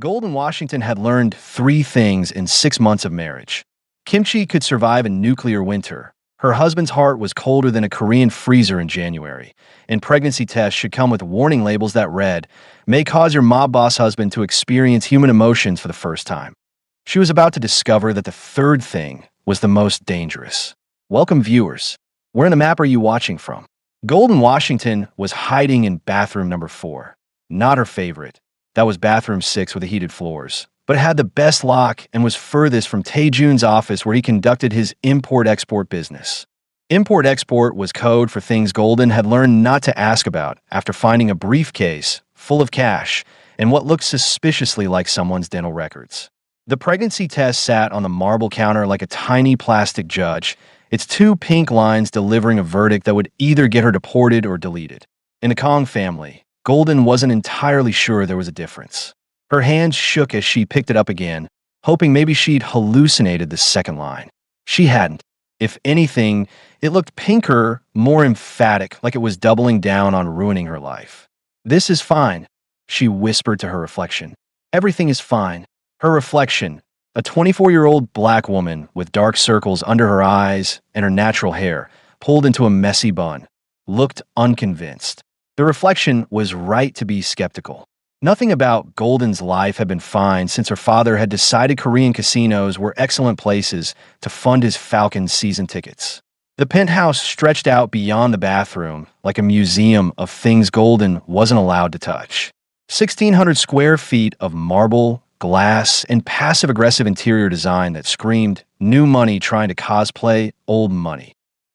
Golden Washington had learned three things in 6 months of marriage. Kimchi could survive a nuclear winter. Her husband's heart was colder than a Korean freezer in January, and pregnancy tests should come with warning labels that read, "May cause your mob boss husband to experience human emotions for the first time." She was about to discover that the third thing was the most dangerous. Welcome, viewers. Where in the map are you watching from? Golden Washington was hiding in bathroom number 4. Not her favorite. That was bathroom 6 with the heated floors, but it had the best lock and was furthest from Tae-jun's office where he conducted his import-export business. Import-export was code for things Golden had learned not to ask about after finding a briefcase full of cash and what looked suspiciously like someone's dental records. The pregnancy test sat on the marble counter like a tiny plastic judge, its 2 pink lines delivering a verdict that would either get her deported or deleted. In the Kong family, Golden wasn't entirely sure there was a difference. Her hands shook as she picked it up again, hoping maybe she'd hallucinated the second line. She hadn't. If anything, it looked pinker, more emphatic, like it was doubling down on ruining her life. "This is fine," she whispered to her reflection. "Everything is fine." Her reflection, a 24-year-old black woman with dark circles under her eyes and her natural hair pulled into a messy bun, looked unconvinced. The reflection was right to be skeptical. Nothing about Golden's life had been fine since her father had decided Korean casinos were excellent places to fund his Falcons season tickets. The penthouse stretched out beyond the bathroom like a museum of things Golden wasn't allowed to touch. 1,600 square feet of marble, glass, and passive-aggressive interior design that screamed new money trying to cosplay old money.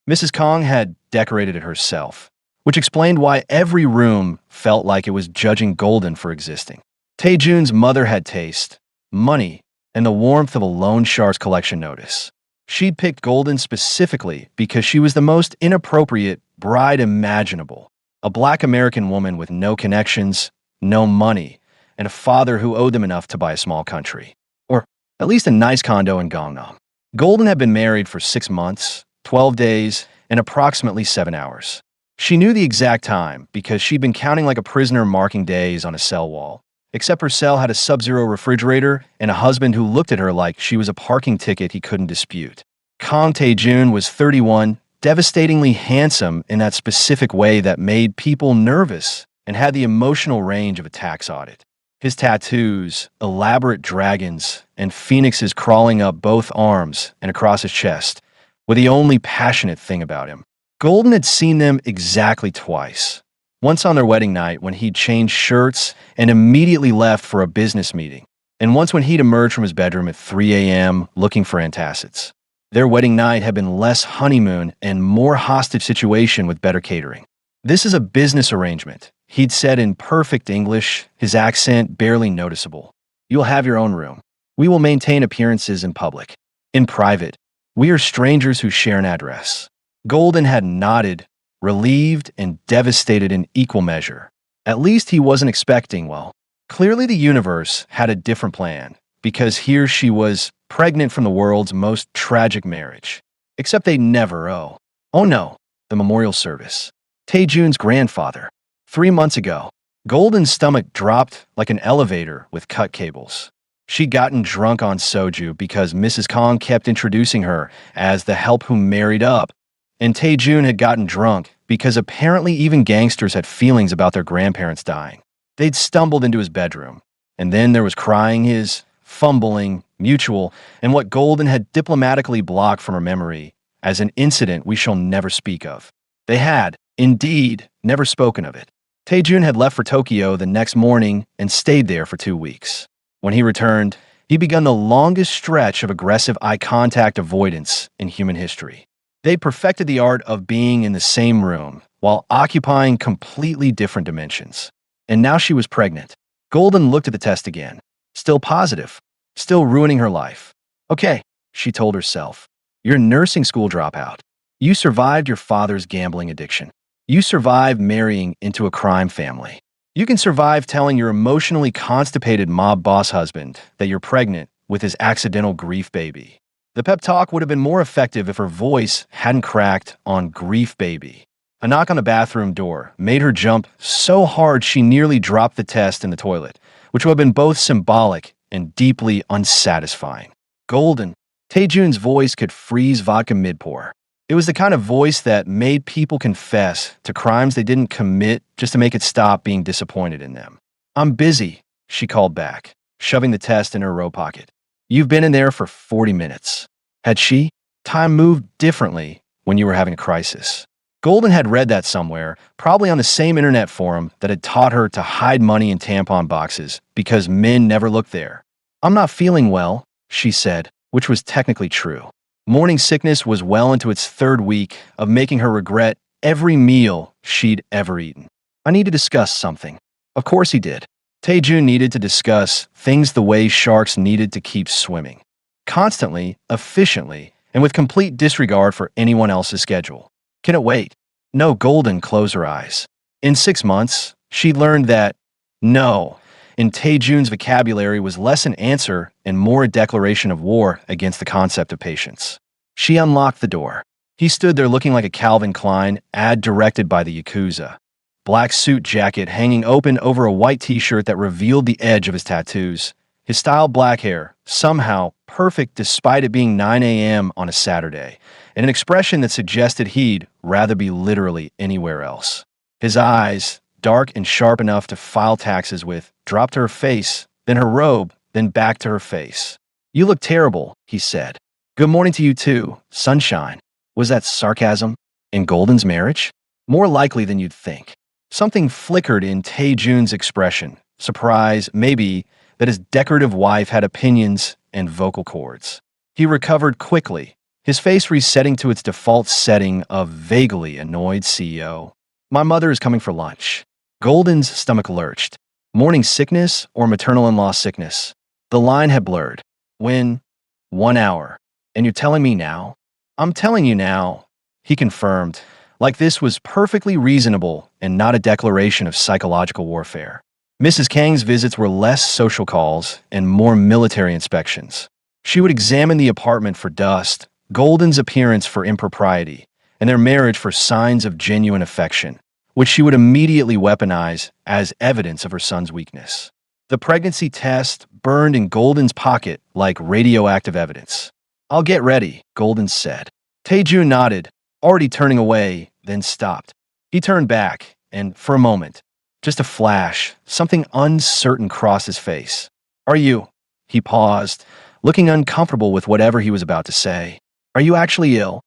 Mrs. Kong had decorated it herself, which explained why every room felt like it was judging Golden for existing. Tae-jun's mother had taste, money, and the warmth of a loan shark's collection notice. She'd picked Golden specifically because she was the most inappropriate bride imaginable, a black American woman with no connections, no money, and a father who owed them enough to buy a small country, or at least a nice condo in Gangnam. Golden had been married for 6 months, 12 days, and approximately 7 hours. She knew the exact time because she'd been counting like a prisoner marking days on a cell wall. Except her cell had a sub-zero refrigerator and a husband who looked at her like she was a parking ticket he couldn't dispute. Kang Tae-jun was 31, devastatingly handsome in that specific way that made people nervous and had the emotional range of a tax audit. His tattoos, elaborate dragons, and phoenixes crawling up both arms and across his chest were the only passionate thing about him. Golden had seen them exactly twice. Once on their wedding night when he'd changed shirts and immediately left for a business meeting, and once when he'd emerged from his bedroom at 3 a.m. looking for antacids. Their wedding night had been less honeymoon and more hostage situation with better catering. "This is a business arrangement," he'd said in perfect English, his accent barely noticeable. "You'll have your own room. We will maintain appearances in public. In private, we are strangers who share an address." Golden had nodded, relieved and devastated in equal measure. At least he wasn't expecting, well, clearly the universe had a different plan, because here she was, pregnant from the world's most tragic marriage. Except they'd never owe. Oh no, the memorial service. Tae-jun's grandfather. 3 months ago, Golden's stomach dropped like an elevator with cut cables. She'd gotten drunk on soju because Mrs. Kong kept introducing her as the help who married up. And Tae-jun had gotten drunk because apparently even gangsters had feelings about their grandparents dying. They'd stumbled into his bedroom, and then there was crying, his fumbling, mutual, and what Golden had diplomatically blocked from her memory as an incident we shall never speak of. They had, indeed, never spoken of it. Tae-jun had left for Tokyo the next morning and stayed there for 2 weeks. When he returned, he begun the longest stretch of aggressive eye contact avoidance in human history. They'd perfected the art of being in the same room while occupying completely different dimensions. And now she was pregnant. Golden looked at the test again. Still positive. Still ruining her life. "Okay," she told herself. "You're a nursing school dropout. You survived your father's gambling addiction. You survived marrying into a crime family. You can survive telling your emotionally constipated mob boss husband that you're pregnant with his accidental grief baby." The pep talk would have been more effective if her voice hadn't cracked on grief baby. A knock on the bathroom door made her jump so hard she nearly dropped the test in the toilet, which would have been both symbolic and deeply unsatisfying. Golden. Taejun's voice could freeze vodka mid-pour. It was the kind of voice that made people confess to crimes they didn't commit just to make it stop being disappointed in them. I'm busy, she called back, shoving the test in her robe pocket. You've been in there for 40 minutes. Had she? Time moved differently when you were having a crisis. Golden had read that somewhere, probably on the same internet forum that had taught her to hide money in tampon boxes because men never looked there. I'm not feeling well, she said, which was technically true. Morning sickness was well into its third week of making her regret every meal she'd ever eaten. I need to discuss something. Of course he did. Taejun needed to discuss things the way sharks needed to keep swimming. Constantly, efficiently, and with complete disregard for anyone else's schedule. Can it wait? No. Golden closed her eyes. In 6 months, she learned that no in Taejun's vocabulary was less an answer and more a declaration of war against the concept of patience. She unlocked the door. He stood there looking like a Calvin Klein ad directed by the Yakuza. Black suit jacket hanging open over a white t-shirt that revealed the edge of his tattoos. His styled black hair, somehow perfect despite it being 9 a.m. on a Saturday, and an expression that suggested he'd rather be literally anywhere else. His eyes, dark and sharp enough to file taxes with, dropped to her face, then her robe, then back to her face. You look terrible, he said. Good morning to you too, sunshine. Was that sarcasm? In Golden's marriage? More likely than you'd think. Something flickered in Taejun's expression. Surprise, maybe, that his decorative wife had opinions and vocal cords. He recovered quickly, his face resetting to its default setting of vaguely annoyed CEO. My mother is coming for lunch. Golden's stomach lurched. Morning sickness or maternal-in-law sickness? The line had blurred. When? 1 hour. And you're telling me now? I'm telling you now, he confirmed, like this was perfectly reasonable and not a declaration of psychological warfare. Mrs. Kang's visits were less social calls and more military inspections. She would examine the apartment for dust, Golden's appearance for impropriety, and their marriage for signs of genuine affection, which she would immediately weaponize as evidence of her son's weakness. The pregnancy test burned in Golden's pocket like radioactive evidence. I'll get ready, Golden said. Taejun nodded, already turning away, then stopped. He turned back, and for a moment, just a flash, something uncertain crossed his face. Are you? He paused, looking uncomfortable with whatever he was about to say. Are you actually ill?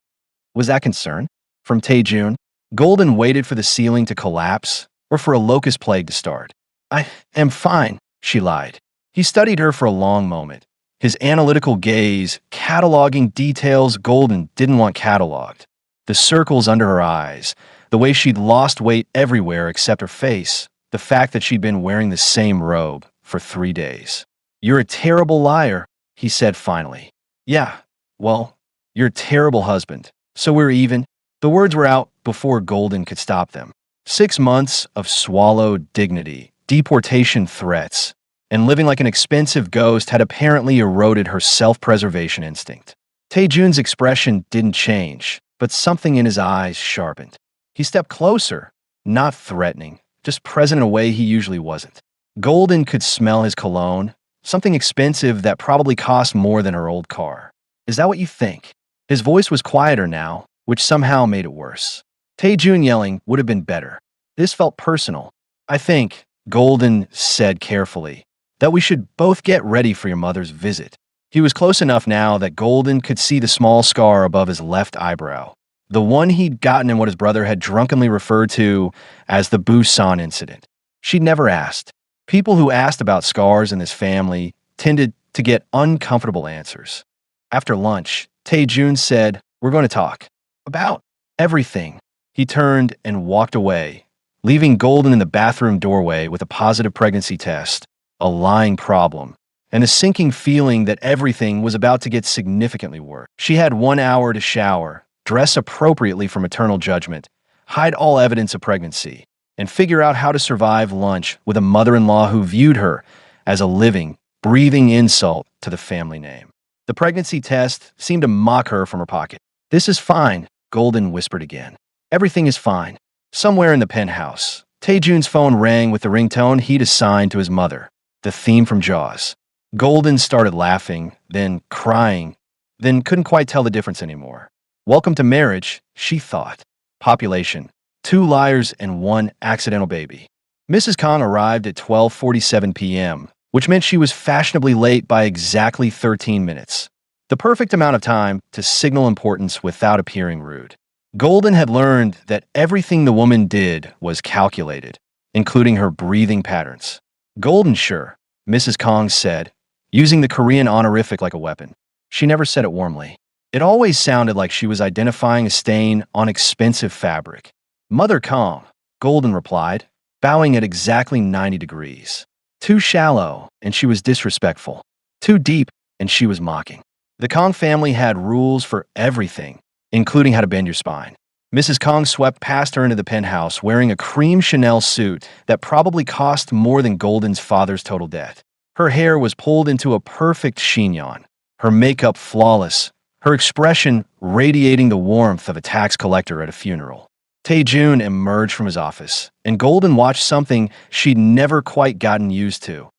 Was that concern? From Taejun, Golden waited for the ceiling to collapse or for a locust plague to start. I am fine, she lied. He studied her for a long moment, his analytical gaze cataloging details Golden didn't want cataloged. The circles under her eyes, the way she'd lost weight everywhere except her face, the fact that she'd been wearing the same robe for 3 days. You're a terrible liar, he said finally. Yeah, well, you're a terrible husband. So we're even? The words were out before Golden could stop them. 6 months of swallowed dignity, deportation threats, and living like an expensive ghost had apparently eroded her self-preservation instinct. Taejun's expression didn't change, but something in his eyes sharpened. He stepped closer, not threatening, just present in a way he usually wasn't. Golden could smell his cologne, something expensive that probably cost more than her old car. Is that what you think? His voice was quieter now, which somehow made it worse. Taejun yelling would have been better. This felt personal. I think, Golden said carefully, that we should both get ready for your mother's visit. He was close enough now that Golden could see the small scar above his left eyebrow, the one he'd gotten in what his brother had drunkenly referred to as the Busan incident. She'd never asked. People who asked about scars in this family tended to get uncomfortable answers. After lunch, Taejun said, "We're going to talk about everything." He turned and walked away, leaving Golden in the bathroom doorway with a positive pregnancy test, a lying problem, and a sinking feeling that everything was about to get significantly worse. She had 1 hour to shower, dress appropriately for maternal judgment, hide all evidence of pregnancy, and figure out how to survive lunch with a mother-in-law who viewed her as a living, breathing insult to the family name. The pregnancy test seemed to mock her from her pocket. This is fine, Golden whispered again. Everything is fine. Somewhere in the penthouse, Taejun's phone rang with the ringtone he'd assigned to his mother. the theme from Jaws. Golden started laughing, then crying, then couldn't quite tell the difference anymore. Welcome to marriage, she thought. Population: 2 liars and 1 accidental baby. Mrs. Kong arrived at 12:47 p.m., which meant she was fashionably late by exactly 13 minutes. The perfect amount of time to signal importance without appearing rude. Golden had learned that everything the woman did was calculated, including her breathing patterns. Golden, sure, Mrs. Kong said, using the Korean honorific like a weapon. She never said it warmly. It always sounded like she was identifying a stain on expensive fabric. Mother Kong, Golden replied, bowing at exactly 90 degrees. Too shallow, and she was disrespectful. Too deep, and she was mocking. The Kong family had rules for everything, including how to bend your spine. Mrs. Kong swept past her into the penthouse wearing a cream Chanel suit that probably cost more than Golden's father's total debt. Her hair was pulled into a perfect chignon, her makeup flawless, her expression radiating the warmth of a tax collector at a funeral. Tae-jun emerged from his office, and Golden watched something she'd never quite gotten used to.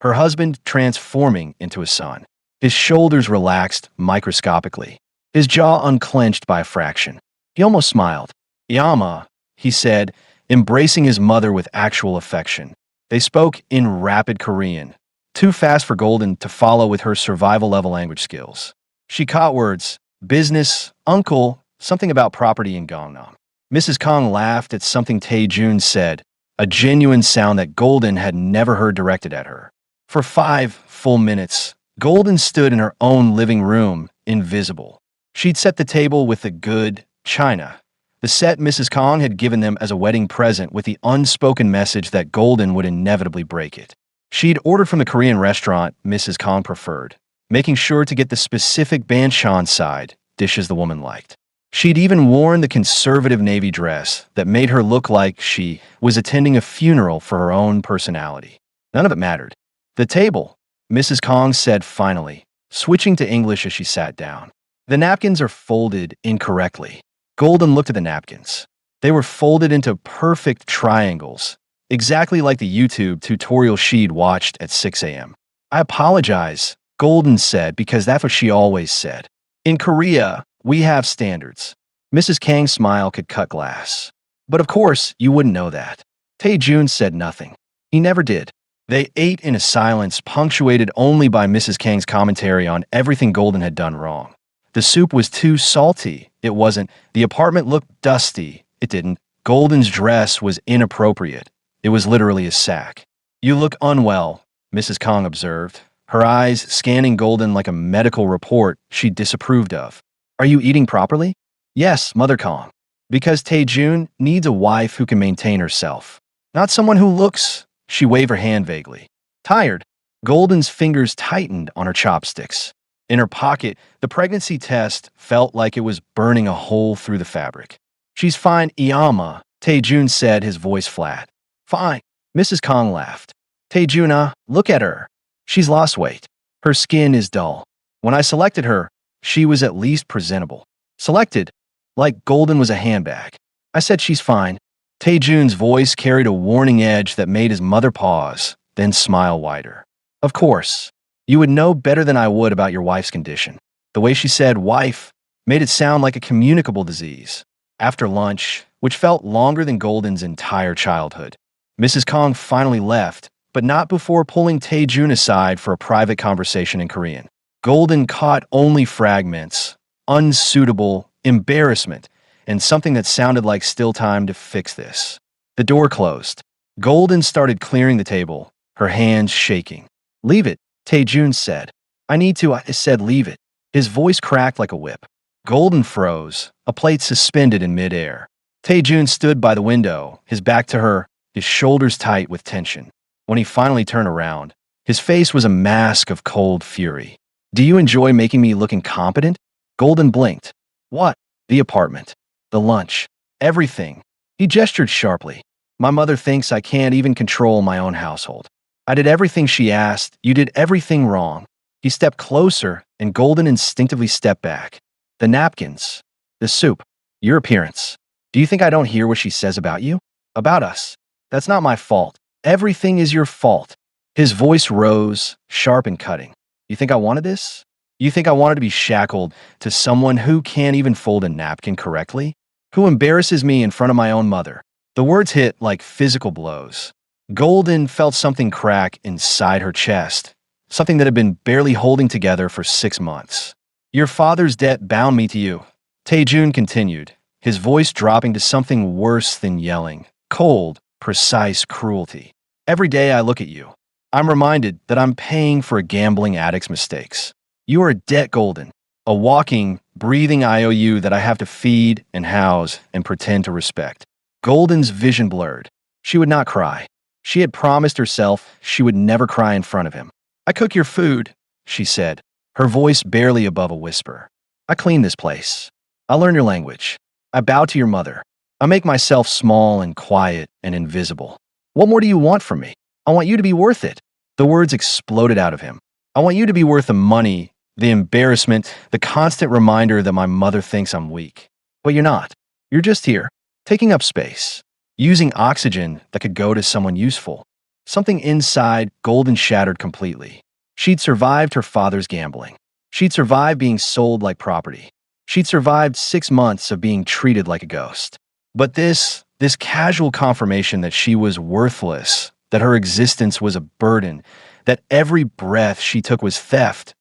Her husband transforming into a son. His shoulders relaxed microscopically, his jaw unclenched by a fraction. He almost smiled. "Yama," he said, embracing his mother with actual affection. They spoke in rapid Korean, too fast for Golden to follow with her survival-level language skills. She caught words: business, uncle, something about property in Gangnam. Mrs. Kong laughed at something Tae-jun said, a genuine sound that Golden had never heard directed at her. For 5 full minutes, Golden stood in her own living room, invisible. She'd set the table with the good china, the set Mrs. Kong had given them as a wedding present, with the unspoken message that Golden would inevitably break it. She'd ordered from the Korean restaurant Mrs. Kong preferred, making sure to get the specific banchan side dishes the woman liked. She'd even worn the conservative navy dress that made her look like she was attending a funeral for her own personality. None of it mattered. "The table," Mrs. Kong said finally, switching to English as she sat down. "The napkins are folded incorrectly." Golden looked at the napkins. They were folded into perfect triangles, exactly like the YouTube tutorial she'd watched at 6 a.m. "I apologize," Golden said, because that's what she always said. "In Korea, we have standards." Mrs. Kang's smile could cut glass. "But of course, you wouldn't know that." Tae-jun said nothing. He never did. They ate in a silence punctuated only by Mrs. Kang's commentary on everything Golden had done wrong. The soup was too salty. It wasn't. The apartment looked dusty. It didn't. Golden's dress was inappropriate. It was literally a sack. "You look unwell," Mrs. Kong observed, her eyes scanning Golden like a medical report she disapproved of. "Are you eating properly?" "Yes, Mother Kong." "Because Tae-jun needs a wife who can maintain herself. Not someone who looks—" She waved her hand vaguely. "Tired." Golden's fingers tightened on her chopsticks. In her pocket, the pregnancy test felt like it was burning a hole through the fabric. "She's fine, Iyama," Tae-jun said, his voice flat. "Fine." Mrs. Kong laughed. "Tae-juna, look at her. She's lost weight. Her skin is dull. When I selected her, she was at least presentable. Selected, like Golden was a handbag. I said she's fine." Tae-jun's voice carried a warning edge that made his mother pause, then smile wider. "Of course. You would know better than I would about your wife's condition." The way she said "wife" made it sound like a communicable disease. After lunch, which felt longer than Golden's entire childhood, Mrs. Kong finally left, but not before pulling Tae-jun aside for a private conversation in Korean. Golden caught only fragments, unsuitable, embarrassment, and something that sounded like "still time to fix this." The door closed. Golden started clearing the table, her hands shaking. "Leave it," Tae-jun said. "I need to," I said. "Leave it." His voice cracked like a whip. Golden froze, a plate suspended in midair. Tae-jun stood by the window, his back to her, his shoulders tight with tension. When he finally turned around, his face was a mask of cold fury. "Do you enjoy making me look incompetent?" Golden blinked. "What?" "The apartment. The lunch. Everything." He gestured sharply. "My mother thinks I can't even control my own household. I did everything she asked. You did everything wrong." He stepped closer, and Golden instinctively stepped back. "The napkins. The soup. Your appearance. Do you think I don't hear what she says about you? About us? That's not my fault. Everything is your fault." His voice rose, sharp and cutting. You think I wanted this? You think I wanted to be shackled to someone who can't even fold a napkin correctly? Who embarrasses me in front of my own mother? The words hit like physical blows. Golden felt something crack inside her chest, something that had been barely holding together for 6 months. Your father's debt bound me to you, Taejun continued, his voice dropping to something worse than yelling, cold, precise cruelty. Every day I look at you, I'm reminded that I'm paying for a gambling addict's mistakes. You are a debt, Golden, a walking, breathing IOU that I have to feed and house and pretend to respect. Golden's vision blurred. She would not cry. She had promised herself she would never cry in front of him. I cook your food, she said, her voice barely above a whisper. I clean this place. I learn your language. I bow to your mother. I make myself small and quiet and invisible. What more do you want from me? I want you to be worth it. The words exploded out of him. I want you to be worth the money, the embarrassment, the constant reminder that my mother thinks I'm weak. But you're not. You're just here, taking up space, using oxygen that could go to someone useful. Something inside Golden shattered completely. She'd survived her father's gambling. She'd survived being sold like property. She'd survived 6 months of being treated like a ghost. But this casual confirmation that she was worthless, that her existence was a burden, that every breath she took was theft,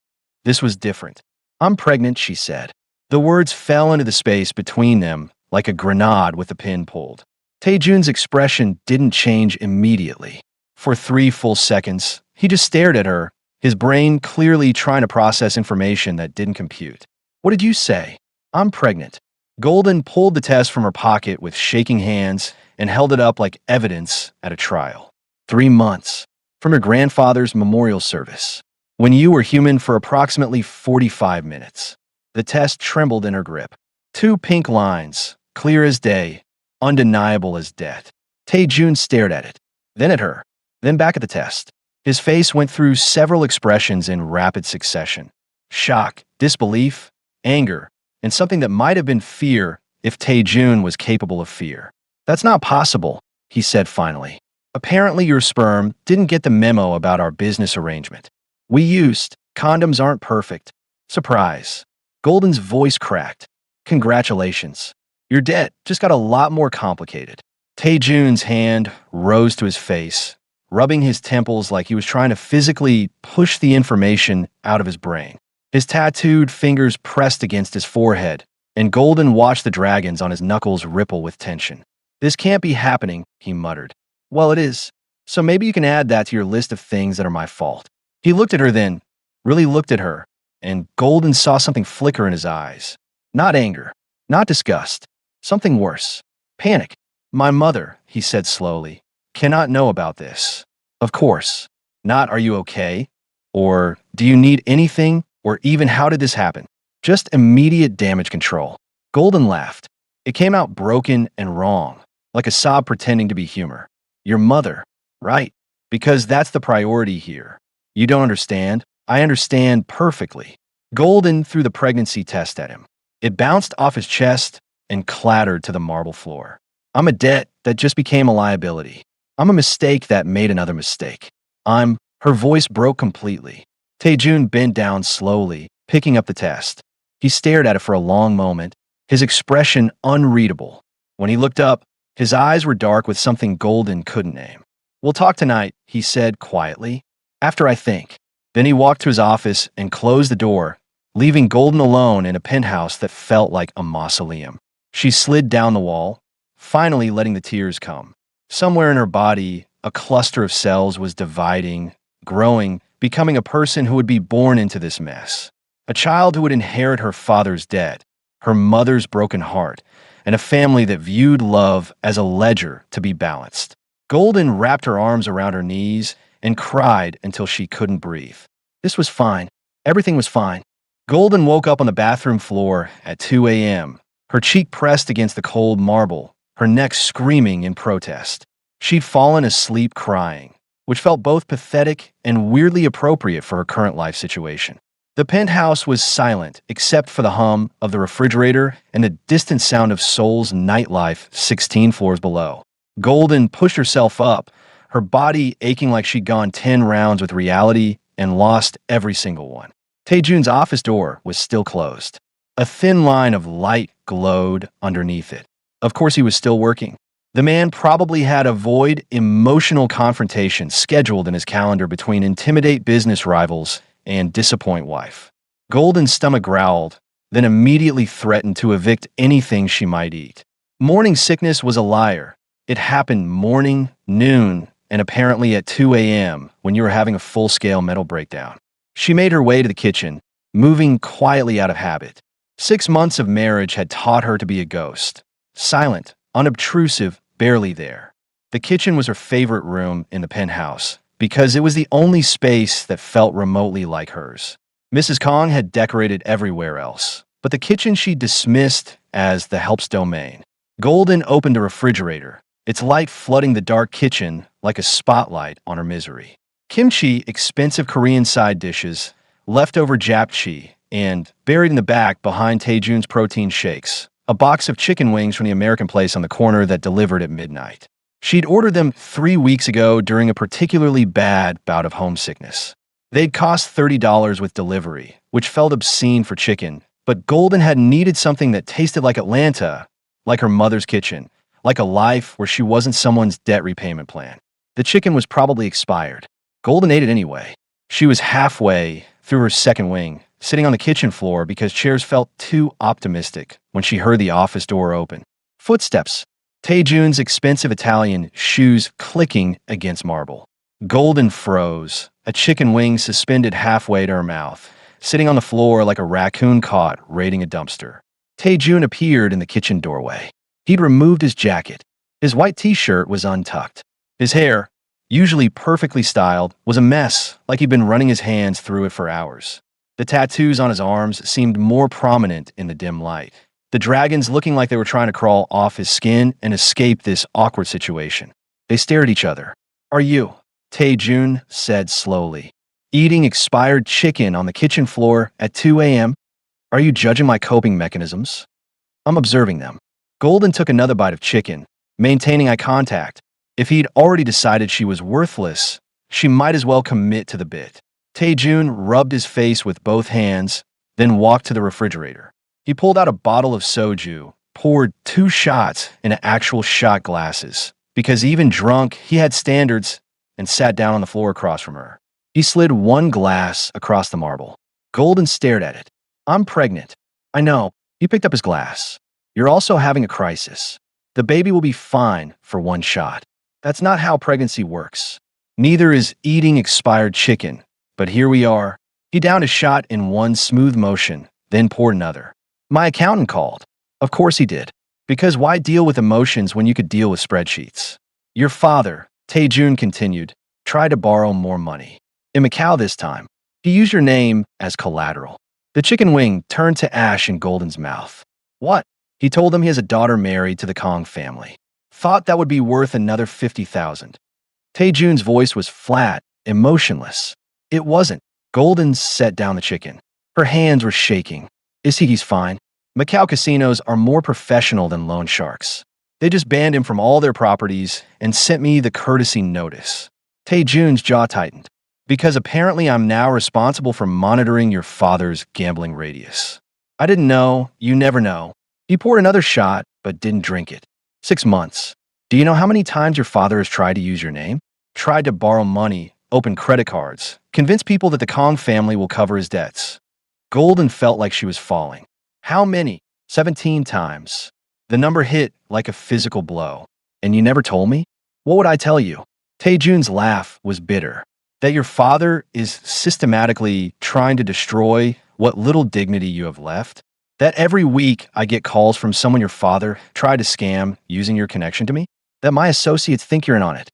this was different. I'm pregnant, she said. The words fell into the space between them like a grenade with the pin pulled. Taejun's expression didn't change immediately. For 3 full seconds, he just stared at her, his brain clearly trying to process information that didn't compute. What did you say? I'm pregnant. Golden pulled the test from her pocket with shaking hands and held it up like evidence at a trial. 3 months. From your grandfather's memorial service. When you were human for approximately 45 minutes. The test trembled in her grip. 2 pink lines, clear as day, undeniable as death. Taejun stared at it, then at her, then back at the test. His face went through several expressions in rapid succession. Shock, disbelief, anger, and something that might have been fear if Taejun was capable of fear. That's not possible, he said finally. Apparently your sperm didn't get the memo about our business arrangement. Condoms aren't perfect. Surprise. Golden's voice cracked. Congratulations. Your debt just got a lot more complicated. Taejun's hand rose to his face, rubbing his temples like he was trying to physically push the information out of his brain. His tattooed fingers pressed against his forehead, and Golden watched the dragons on his knuckles ripple with tension. This can't be happening, he muttered. Well, it is. So maybe you can add that to your list of things that are my fault. He looked at her then, really looked at her, and Golden saw something flicker in his eyes. Not anger, not disgust, something worse. Panic. My mother, he said slowly, cannot know about this. Of course. Not are you okay? Or do you need anything? Or even how did this happen? Just immediate damage control. Golden laughed. It came out broken and wrong, like a sob pretending to be humor. Your mother, right? Because that's the priority here. You don't understand? I understand perfectly. Golden threw the pregnancy test at him. It bounced off his chest and clattered to the marble floor. I'm a debt that just became a liability. I'm a mistake that made another mistake. Her voice broke completely. Taejun bent down slowly, picking up the test. He stared at it for a long moment, his expression unreadable. When he looked up, his eyes were dark with something Golden couldn't name. We'll talk tonight, he said quietly, after I think. Then he walked to his office and closed the door, leaving Golden alone in a penthouse that felt like a mausoleum. She slid down the wall, finally letting the tears come. Somewhere in her body, a cluster of cells was dividing, growing, becoming a person who would be born into this mess. A child who would inherit her father's debt, her mother's broken heart, and a family that viewed love as a ledger to be balanced. Golden wrapped her arms around her knees and cried until she couldn't breathe. This was fine. Everything was fine. Golden woke up on the bathroom floor at 2 a.m., her cheek pressed against the cold marble, her neck screaming in protest. She'd fallen asleep crying, which felt both pathetic and weirdly appropriate for her current life situation. The penthouse was silent except for the hum of the refrigerator and the distant sound of Seoul's nightlife 16 floors below. Golden pushed herself up, her body aching like she'd gone 10 rounds with reality and lost every single one. Taejun's office door was still closed. A thin line of light glowed underneath it. Of course, he was still working. The man probably had a void, emotional confrontation scheduled in his calendar between intimidate business rivals and disappoint wife. Golden's stomach growled, then immediately threatened to evict anything she might eat. Morning sickness was a liar. It happened morning, noon, and apparently at 2 a.m. when you were having a full-scale mental breakdown. She made her way to the kitchen, moving quietly out of habit. 6 months of marriage had taught her to be a ghost. Silent, unobtrusive, barely there. The kitchen was her favorite room in the penthouse because it was the only space that felt remotely like hers. Mrs. Kong had decorated everywhere else, but the kitchen she dismissed as the help's domain. Golden opened a refrigerator, its light flooding the dark kitchen like a spotlight on her misery. Kimchi, expensive Korean side dishes, leftover japchae, and, buried in the back behind Taejun's protein shakes, a box of chicken wings from the American place on the corner that delivered at midnight. She'd ordered them 3 weeks ago during a particularly bad bout of homesickness. They'd cost $30 with delivery, which felt obscene for chicken, but Golden had needed something that tasted like Atlanta, like her mother's kitchen, like a life where she wasn't someone's debt repayment plan. The chicken was probably expired. Golden ate it anyway. She was halfway through her second wing, sitting on the kitchen floor because chairs felt too optimistic when she heard the office door open. Footsteps. Taejun's expensive Italian shoes clicking against marble. Golden froze, a chicken wing suspended halfway to her mouth, sitting on the floor like a raccoon caught raiding a dumpster. Taejun appeared in the kitchen doorway. He'd removed his jacket. His white t-shirt was untucked. His hair, usually perfectly styled, was a mess, like he'd been running his hands through it for hours. The tattoos on his arms seemed more prominent in the dim light. The dragons looking like they were trying to crawl off his skin and escape this awkward situation. They stared at each other. "Are you?" Taejun said slowly. "Eating expired chicken on the kitchen floor at 2 a.m.? Are you judging my coping mechanisms?" "I'm observing them." Golden took another bite of chicken, maintaining eye contact. If he'd already decided she was worthless, she might as well commit to the bit. Taejun rubbed his face with both hands, then walked to the refrigerator. He pulled out a bottle of soju, poured 2 shots into actual shot glasses, because even drunk, he had standards, and sat down on the floor across from her. He slid 1 glass across the marble. Golden stared at it. "I'm pregnant." "I know." He picked up his glass. "You're also having a crisis. The baby will be fine for 1 shot. That's not how pregnancy works. Neither is eating expired chicken. But here we are." He downed a shot in one smooth motion, then poured another. "My accountant called." Of course he did. Because why deal with emotions when you could deal with spreadsheets? "Your father," Taejun continued, "tried to borrow more money. In Macau this time. He used your name as collateral." The chicken wing turned to ash in Golden's mouth. "What?" He told them he has a daughter married to the Kong family. Thought that would be worth another 50,000. Taejun's voice was flat, emotionless. It wasn't. Golden set down the chicken. Her hands were shaking. He's fine. Macau casinos are more professional than loan sharks. They just banned him from all their properties and sent me the courtesy notice. Taejun's jaw tightened. Because apparently I'm now responsible for monitoring your father's gambling radius. I didn't know. You never know. He poured another shot, but didn't drink it. 6 months. Do you know how many times your father has tried to use your name? Tried to borrow money, open credit cards, convince people that the Kong family will cover his debts. Golden felt like she was falling. How many? 17 times. The number hit like a physical blow. And you never told me? What would I tell you? Taejun's laugh was bitter. That your father is systematically trying to destroy what little dignity you have left? That every week I get calls from someone your father tried to scam using your connection to me? That my associates think you're in on it?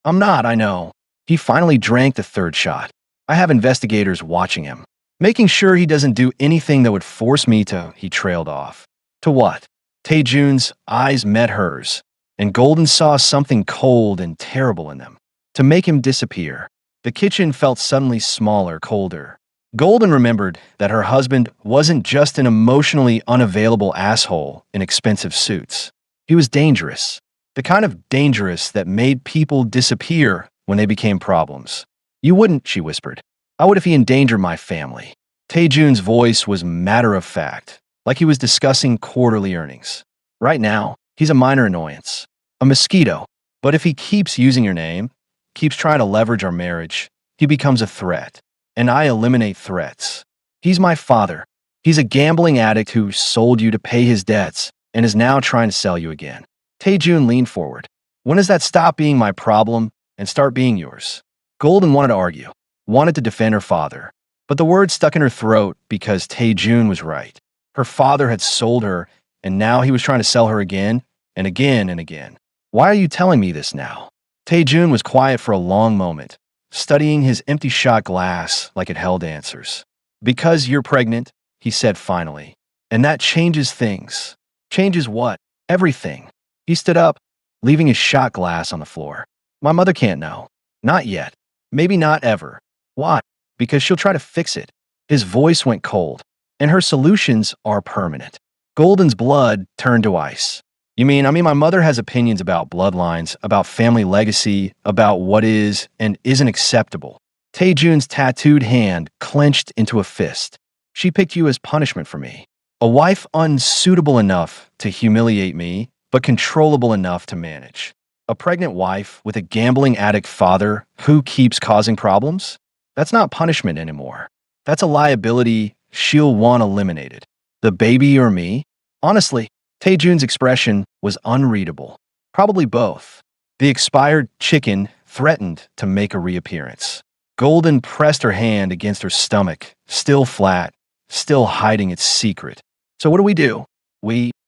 I'm not, I know. He finally drank the 3rd shot. I have investigators watching him, making sure he doesn't do anything that would force me to. He trailed off. To what? Taejun's eyes met hers, and Golden saw something cold and terrible in them. To make him disappear. The kitchen felt suddenly smaller, colder. Golden remembered that her husband wasn't just an emotionally unavailable asshole in expensive suits. He was dangerous. The kind of dangerous that made people disappear when they became problems. You wouldn't, she whispered. I would if he endangered my family. Taejun's voice was matter of fact, like he was discussing quarterly earnings. Right now, he's a minor annoyance, a mosquito. But if he keeps using your name, keeps trying to leverage our marriage, he becomes a threat. And I eliminate threats. He's my father. He's a gambling addict who sold you to pay his debts and is now trying to sell you again. Taejun leaned forward. When does that stop being my problem and start being yours? Golden wanted to argue, wanted to defend her father, but the words stuck in her throat because Taejun was right. Her father had sold her, and now he was trying to sell her again and again and again. Why are you telling me this now? Taejun was quiet for a long moment, studying his empty shot glass like it held answers. Because you're pregnant, he said finally. And that changes things. Changes what? Everything. He stood up, leaving his shot glass on the floor. My mother can't know. Not yet. Maybe not ever. Why? Because she'll try to fix it. His voice went cold. And her solutions are permanent. Golden's blood turned to ice. I mean, my mother has opinions about bloodlines, about family legacy, about what is and isn't acceptable. Taejun's tattooed hand clenched into a fist. She picked you as punishment for me. A wife unsuitable enough to humiliate me, but controllable enough to manage. A pregnant wife with a gambling addict father who keeps causing problems? That's not punishment anymore. That's a liability she'll want eliminated. The baby or me? Honestly, Taejun's expression was unreadable. Probably both. The expired chicken threatened to make a reappearance. Golden pressed her hand against her stomach, still flat, still hiding its secret. So what do we do?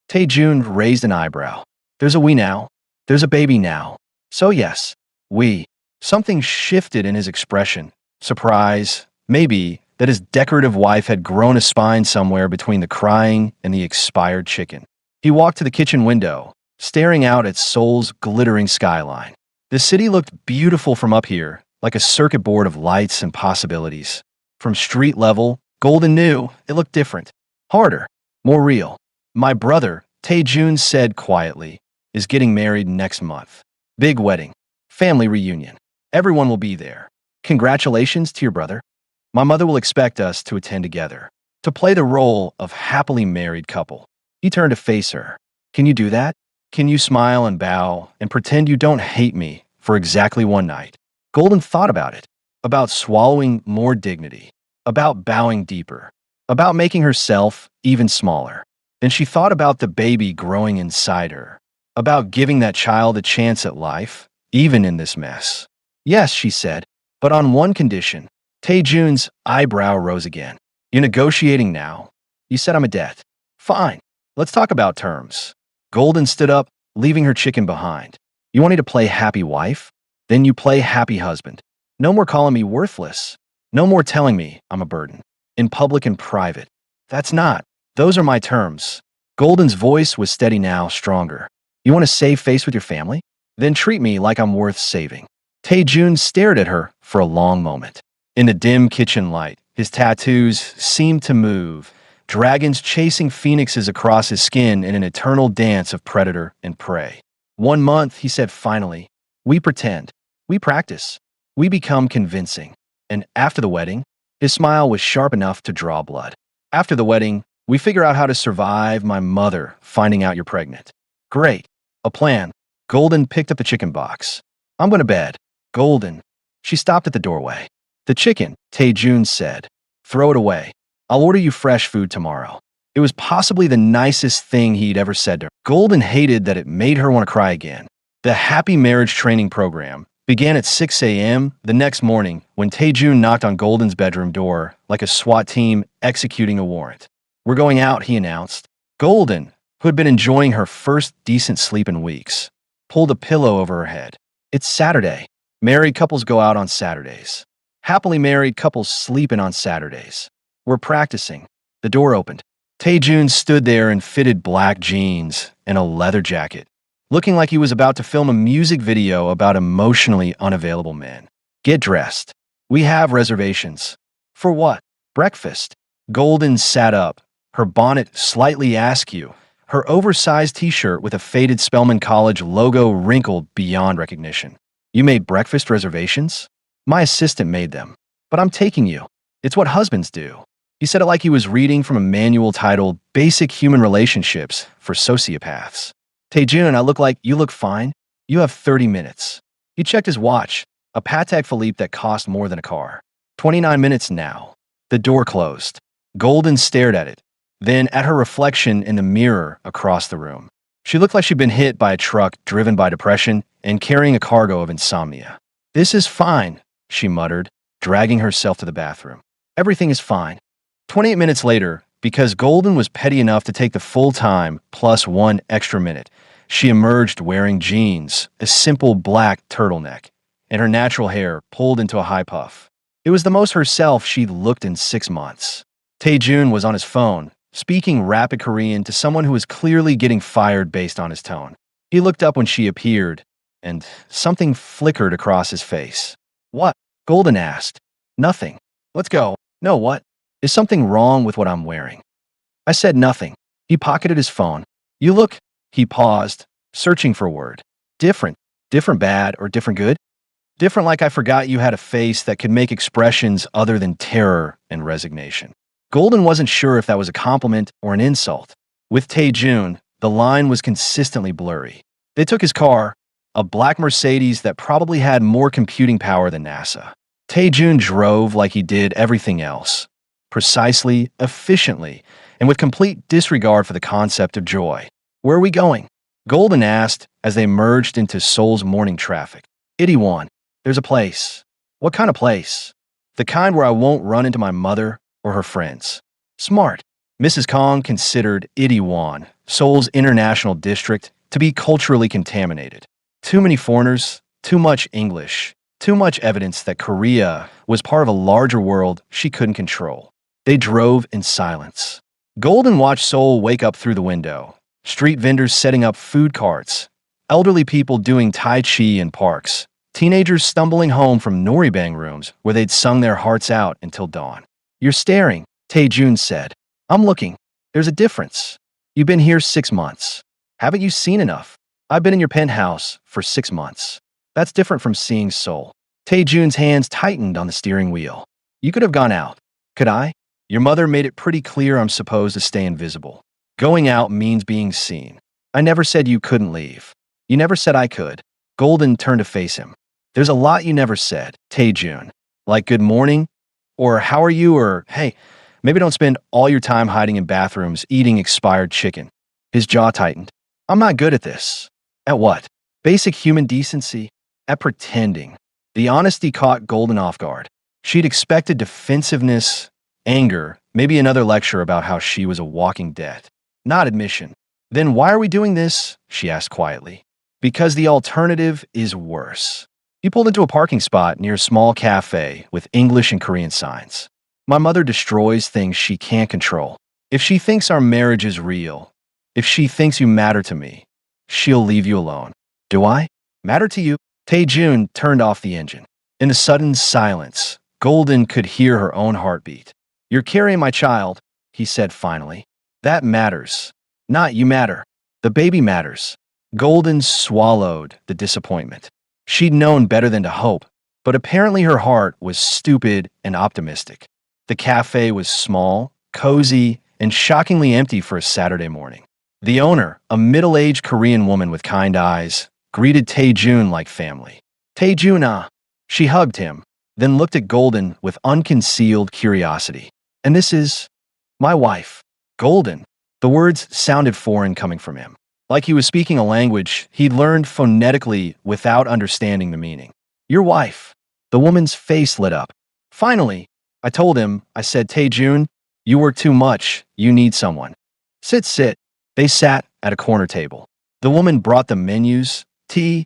Taejun raised an eyebrow. There's a we now. There's a baby now. So yes, we. Something shifted in his expression. Surprise, maybe, that his decorative wife had grown a spine somewhere between the crying and the expired chicken. He walked to the kitchen window, staring out at Seoul's glittering skyline. The city looked beautiful from up here, like a circuit board of lights and possibilities. From street level, Golden knew it looked different. Harder, more real. My brother, Taejun said quietly, is getting married next month. Big wedding. Family reunion. Everyone will be there. Congratulations to your brother. My mother will expect us to attend together, to play the role of happily married couple. He turned to face her. Can you do that? Can you smile and bow and pretend you don't hate me for exactly one night? Golden thought about it, about swallowing more dignity, about bowing deeper, about making herself even smaller. Then she thought about the baby growing inside her, about giving that child a chance at life, even in this mess. Yes, she said, but on one condition. Taejun's eyebrow rose again. You're negotiating now. You said I'm a debt. Fine. Let's talk about terms. Golden stood up, leaving her chicken behind. You want me to play happy wife? Then you play happy husband. No more calling me worthless. No more telling me I'm a burden. In public and private. That's not. Those are my terms. Golden's voice was steady now, stronger. You want to save face with your family? Then treat me like I'm worth saving. Taejun stared at her for a long moment. In the dim kitchen light, his tattoos seemed to move, dragons chasing phoenixes across his skin in an eternal dance of predator and prey. 1 month, he said finally, we pretend, we practice, we become convincing. And after the wedding, his smile was sharp enough to draw blood. After the wedding, we figure out how to survive my mother finding out you're pregnant. Great. A plan. Golden picked up the chicken box. I'm going to bed. Golden. She stopped at the doorway. The chicken, Taejun said. Throw it away. I'll order you fresh food tomorrow. It was possibly the nicest thing he'd ever said to her. Golden hated that it made her want to cry again. The Happy Marriage Training Program began at 6 a.m. the next morning when Taejun knocked on Golden's bedroom door like a SWAT team executing a warrant. We're going out, he announced. Golden, who had been enjoying her first decent sleep in weeks, pulled a pillow over her head. It's Saturday. Married couples go out on Saturdays. Happily married couples sleep in on Saturdays. We're practicing. The door opened. Taejun stood there in fitted black jeans and a leather jacket, looking like he was about to film a music video about emotionally unavailable men. Get dressed. We have reservations. For what? Breakfast. Golden sat up, her bonnet slightly askew, her oversized t-shirt with a faded Spelman College logo wrinkled beyond recognition. You made breakfast reservations? My assistant made them. But I'm taking you. It's what husbands do. He said it like he was reading from a manual titled Basic Human Relationships for Sociopaths. Taejun, I look like you look fine. You have 30 minutes. He checked his watch, a Patek Philippe that cost more than a car. 29 minutes now. The door closed. Golden stared at it, then at her reflection in the mirror across the room. She looked like she'd been hit by a truck driven by depression and carrying a cargo of insomnia. This is fine, she muttered, dragging herself to the bathroom. Everything is fine. 28 minutes later, because Golden was petty enough to take the full time plus 1 extra minute, she emerged wearing jeans, a simple black turtleneck, and her natural hair pulled into a high puff. It was the most herself she'd looked in 6 months. Taejun was on his phone, speaking rapid Korean to someone who was clearly getting fired based on his tone. He looked up when she appeared, and something flickered across his face. What? Golden asked. Nothing. Let's go. No, what? Is something wrong with what I'm wearing? I said nothing. He pocketed his phone. You look. He paused, searching for a word. Different. Different bad or different good? Different like I forgot you had a face that could make expressions other than terror and resignation. Golden wasn't sure if that was a compliment or an insult. With Taejun, the line was consistently blurry. They took his car, a black Mercedes that probably had more computing power than NASA. Taejun drove like he did everything else, precisely, efficiently, and with complete disregard for the concept of joy. Where are we going? Golden asked as they merged into Seoul's morning traffic. Itaewon. There's a place. What kind of place? The kind where I won't run into my mother or her friends. Smart. Mrs. Kong considered Itaewon, Seoul's international district, to be culturally contaminated. Too many foreigners, too much English, too much evidence that Korea was part of a larger world she couldn't control. They drove in silence. Golden watched Seoul wake up through the window. Street vendors setting up food carts, elderly people doing Tai Chi in parks, teenagers stumbling home from Noribang rooms where they'd sung their hearts out until dawn. You're staring, Taejun said. I'm looking. There's a difference. You've been here 6 months. Haven't you seen enough? I've been in your penthouse for 6 months. That's different from seeing Seoul. Taejun's hands tightened on the steering wheel. You could have gone out. Could I? Your mother made it pretty clear I'm supposed to stay invisible. Going out means being seen. I never said you couldn't leave. You never said I could. Golden turned to face him. There's a lot you never said, Taejun. Like good morning, or how are you, or hey, maybe don't spend all your time hiding in bathrooms eating expired chicken. His jaw tightened. I'm not good at this. At what? Basic human decency? At pretending. The honesty caught Golden off guard. She'd expected defensiveness, anger, maybe another lecture about how she was a walking dead. Not admission. Then why are we doing this? She asked quietly. Because the alternative is worse. He pulled into a parking spot near a small cafe with English and Korean signs. My mother destroys things she can't control. If she thinks our marriage is real, if she thinks you matter to me, she'll leave you alone. Do I? Matter to you? Taejun turned off the engine. In the sudden silence, Golden could hear her own heartbeat. You're carrying my child, he said finally. That matters. Not you matter. The baby matters. Golden swallowed the disappointment. She'd known better than to hope, but apparently her heart was stupid and optimistic. The cafe was small, cozy, and shockingly empty for a Saturday morning. The owner, a middle-aged Korean woman with kind eyes, greeted Taejun like family. Taejun, ah. She hugged him, then looked at Golden with unconcealed curiosity. And this is my wife. Golden. The words sounded foreign coming from him. Like he was speaking a language he'd learned phonetically without understanding the meaning. Your wife. The woman's face lit up. Finally, I told him, I said, Taejun, you work too much. You need someone. Sit. They sat at a corner table. The woman brought them menus, tea,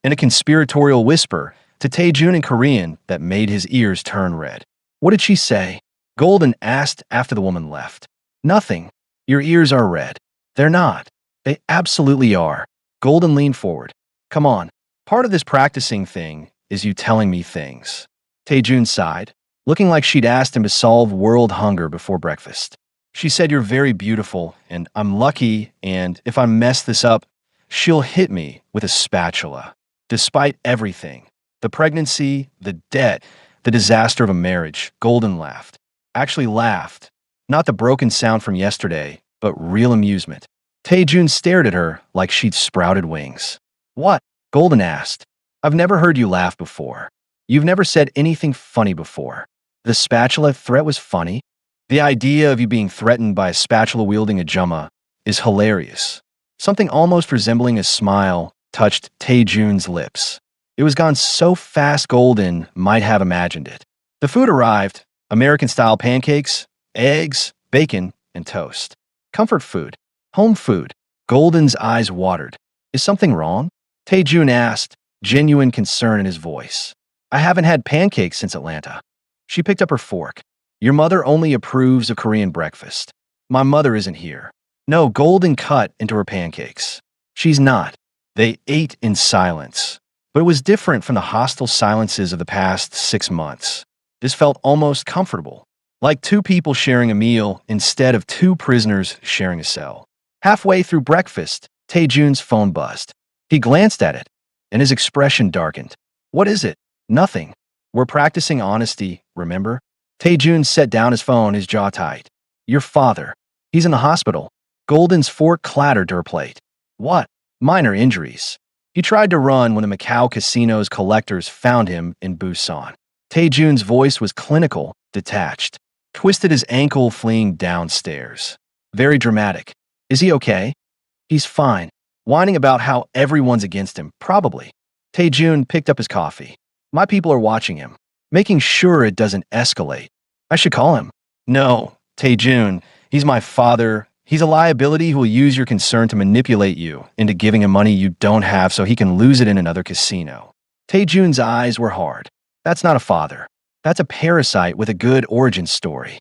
and a conspiratorial whisper to Taejun in Korean that made his ears turn red. What did she say? Golden asked after the woman left. Nothing. Your ears are red. They're not. They absolutely are. Golden leaned forward. Come on. Part of this practicing thing is you telling me things. Taejun sighed, looking like she'd asked him to solve world hunger before breakfast. She said, "You're very beautiful, and I'm lucky, and if I mess this up, she'll hit me with a spatula." Despite everything, the pregnancy, the debt, the disaster of a marriage, Golden laughed. Actually laughed. Not the broken sound from yesterday, but real amusement. Taejun stared at her like she'd sprouted wings. "What?" Golden asked. "I've never heard you laugh before. You've never said anything funny before." The spatula threat was funny. The idea of you being threatened by a spatula wielding a Jumma is hilarious. Something almost resembling a smile touched Taejun's lips. It was gone so fast Golden might have imagined it. The food arrived: American-style pancakes, eggs, bacon, and toast. Comfort food. Home food. Golden's eyes watered. "Is something wrong?" Taejun asked, genuine concern in his voice. "I haven't had pancakes since Atlanta." She picked up her fork. "Your mother only approves of Korean breakfast." "My mother isn't here." No, Golden cut into her pancakes. "She's not." They ate in silence. But it was different from the hostile silences of the past 6 months. This felt almost comfortable, like two people sharing a meal instead of two prisoners sharing a cell. Halfway through breakfast, Taejun's phone buzzed. He glanced at it, and his expression darkened. "What is it?" "Nothing. We're practicing honesty, remember?" Taejun set down his phone, his jaw tight. "Your father. He's in the hospital." Golden's fork clattered to her plate. "What?" "Minor injuries. He tried to run when the Macau casino's collectors found him in Busan." Taejun's voice was clinical, detached. "Twisted his ankle fleeing downstairs." Very dramatic. "Is he okay?" "He's fine." Whining about how everyone's against him, probably. Taejun picked up his coffee. "My people are watching him, making sure it doesn't escalate. I should call him." "No, Taejun. He's my father. He's a liability who will use your concern to manipulate you into giving him money you don't have so he can lose it in another casino." Taejun's eyes were hard. "That's not a father. That's a parasite with a good origin story."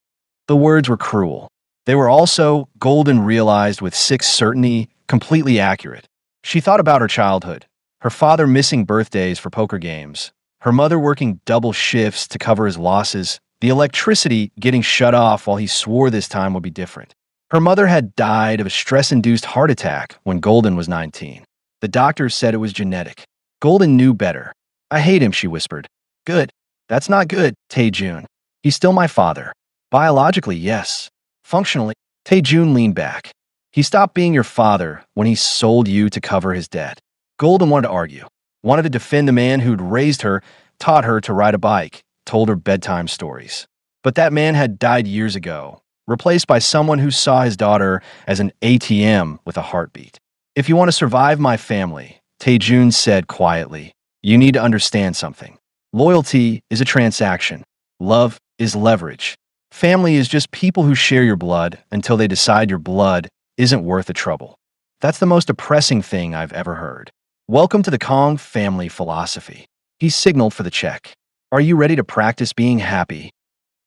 The words were cruel. They were also, Golden realized with sick certainty, completely accurate. She thought about her childhood, her father missing birthdays for poker games, her mother working double shifts to cover his losses, the electricity getting shut off while he swore this time would be different. Her mother had died of a stress-induced heart attack when Golden was 19. The doctors said it was genetic. Golden knew better. "I hate him," she whispered. "Good. That's not good, Taejun. He's still my father." "Biologically, yes. Functionally." Taejun leaned back. "He stopped being your father when he sold you to cover his debt." Golden wanted to argue, wanted to defend the man who'd raised her, taught her to ride a bike, told her bedtime stories. But that man had died years ago, replaced by someone who saw his daughter as an ATM with a heartbeat. "If you want to survive my family," Taejun said quietly, "you need to understand something. Loyalty is a transaction. Love is leverage. Family is just people who share your blood until they decide your blood isn't worth the trouble." That's the most depressing thing I've ever heard. "Welcome to the Kong family philosophy." He signaled for the check. "Are you ready to practice being happy?"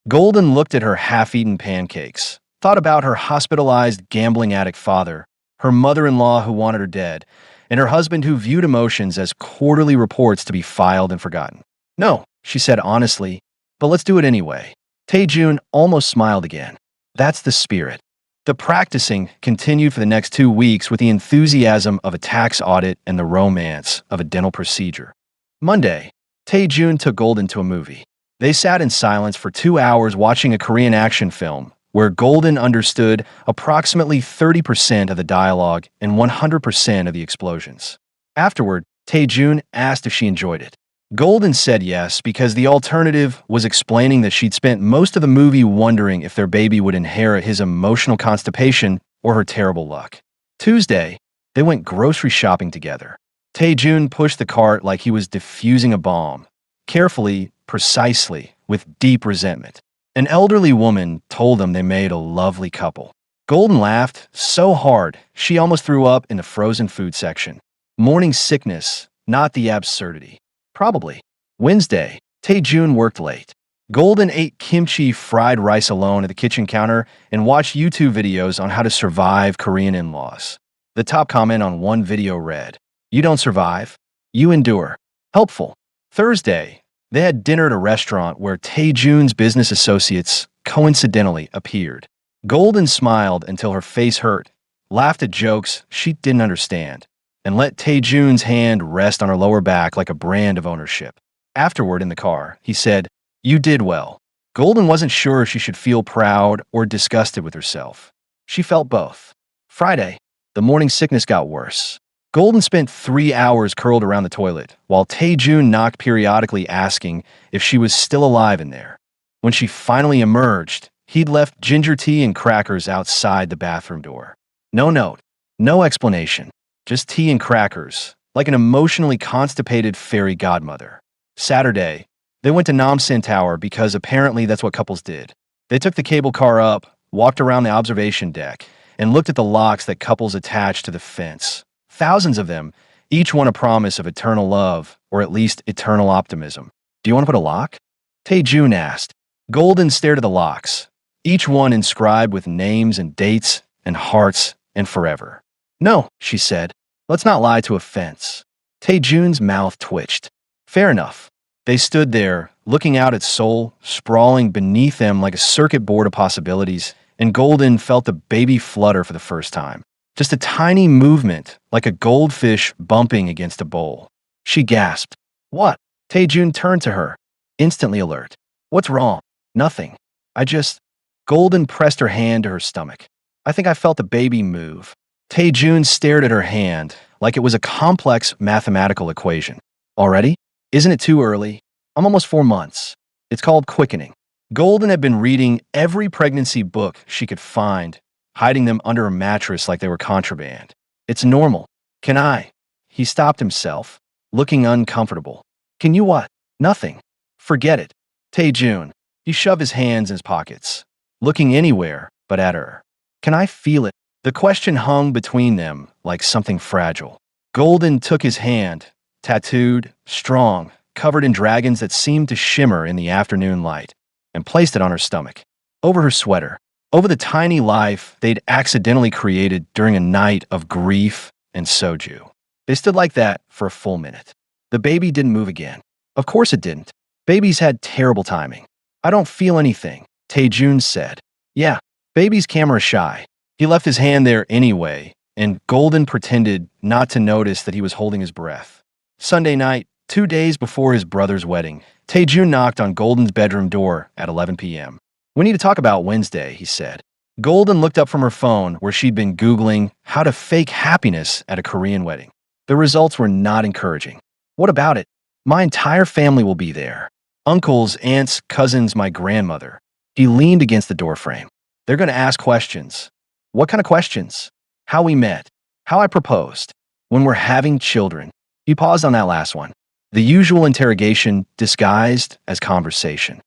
Golden looked at her half-eaten pancakes, thought about her hospitalized gambling addict father, her mother-in-law who wanted her dead, and her husband who viewed emotions as quarterly reports to be filed and forgotten. "No," she said honestly, "but let's do it anyway." Taejun almost smiled again. That's the spirit. The practicing continued for the next 2 weeks with the enthusiasm of a tax audit and the romance of a dental procedure. Monday, Taejun took Golden to a movie. They sat in silence for 2 hours watching a Korean action film where Golden understood approximately 30% of the dialogue and 100% of the explosions. Afterward, Taejun asked if she enjoyed it. Golden said yes because the alternative was explaining that she'd spent most of the movie wondering if their baby would inherit his emotional constipation or her terrible luck. Tuesday, they went grocery shopping together. Taejun pushed the cart like he was defusing a bomb, carefully, precisely, with deep resentment. An elderly woman told them they made a lovely couple. Golden laughed so hard she almost threw up in the frozen food section. Morning sickness, not the absurdity. Probably. Wednesday, Taejun worked late. Golden ate kimchi fried rice alone at the kitchen counter and watched YouTube videos on how to survive Korean in-laws. The top comment on one video read, "You don't survive, you endure." Helpful. Thursday, they had dinner at a restaurant where Taejun's business associates coincidentally appeared. Golden smiled until her face hurt, laughed at jokes she didn't understand, and let Tae-jun's hand rest on her lower back like a brand of ownership. Afterward, in the car, he said, "You did well." Golden wasn't sure if she should feel proud or disgusted with herself. She felt both. Friday, the morning sickness got worse. Golden spent 3 hours curled around the toilet, while Tae-jun knocked periodically asking if she was still alive in there. When she finally emerged, he'd left ginger tea and crackers outside the bathroom door. No note, no explanation, just tea and crackers, like an emotionally constipated fairy godmother. Saturday, they went to Namsan Tower because apparently that's what couples did. They took the cable car up, walked around the observation deck, and looked at the locks that couples attached to the fence. Thousands of them, each one a promise of eternal love, or at least eternal optimism. "Do you want to put a lock?" Tae-jun asked. Golden stared at the locks, each one inscribed with names and dates and hearts and forever. "No," she said. "Let's not lie to a fence." Tae-jun's mouth twitched. Fair enough. They stood there, looking out at Seoul, sprawling beneath them like a circuit board of possibilities, and Golden felt the baby flutter for the first time. Just a tiny movement, like a goldfish bumping against a bowl. She gasped. "What?" Tae-jun turned to her, instantly alert. "What's wrong?" "Nothing. I just—" Golden pressed her hand to her stomach. "I think I felt the baby move." Tae-jun stared at her hand, like it was a complex mathematical equation. "Already? Isn't it too early? I'm almost 4 months. It's called quickening." Golden had been reading every pregnancy book she could find, hiding them under a mattress like they were contraband. "It's normal. Can I?" He stopped himself, looking uncomfortable. "Can you what?" "Nothing. Forget it." Tae-jun. He shoved his hands in his pockets, looking anywhere but at her. "Can I feel it?" The question hung between them like something fragile. Golden took his hand, tattooed, strong, covered in dragons that seemed to shimmer in the afternoon light, and placed it on her stomach, over her sweater, over the tiny life they'd accidentally created during a night of grief and soju. They stood like that for a full minute. The baby didn't move again. Of course it didn't. Babies had terrible timing. "I don't feel anything," Tae-jun said. "Yeah, baby's camera shy." He left his hand there anyway, and Golden pretended not to notice that he was holding his breath. Sunday night, 2 days before his brother's wedding, Tae-jun knocked on Golden's bedroom door at 11 p.m. "We need to talk about Wednesday," he said. Golden looked up from her phone where she'd been Googling how to fake happiness at a Korean wedding. The results were not encouraging. "What about it?" "My entire family will be there. Uncles, aunts, cousins, my grandmother." He leaned against the doorframe. "They're going to ask questions." "What kind of questions?" "How we met. How I proposed. When we're having children." He paused on that last one. The usual interrogation disguised as conversation.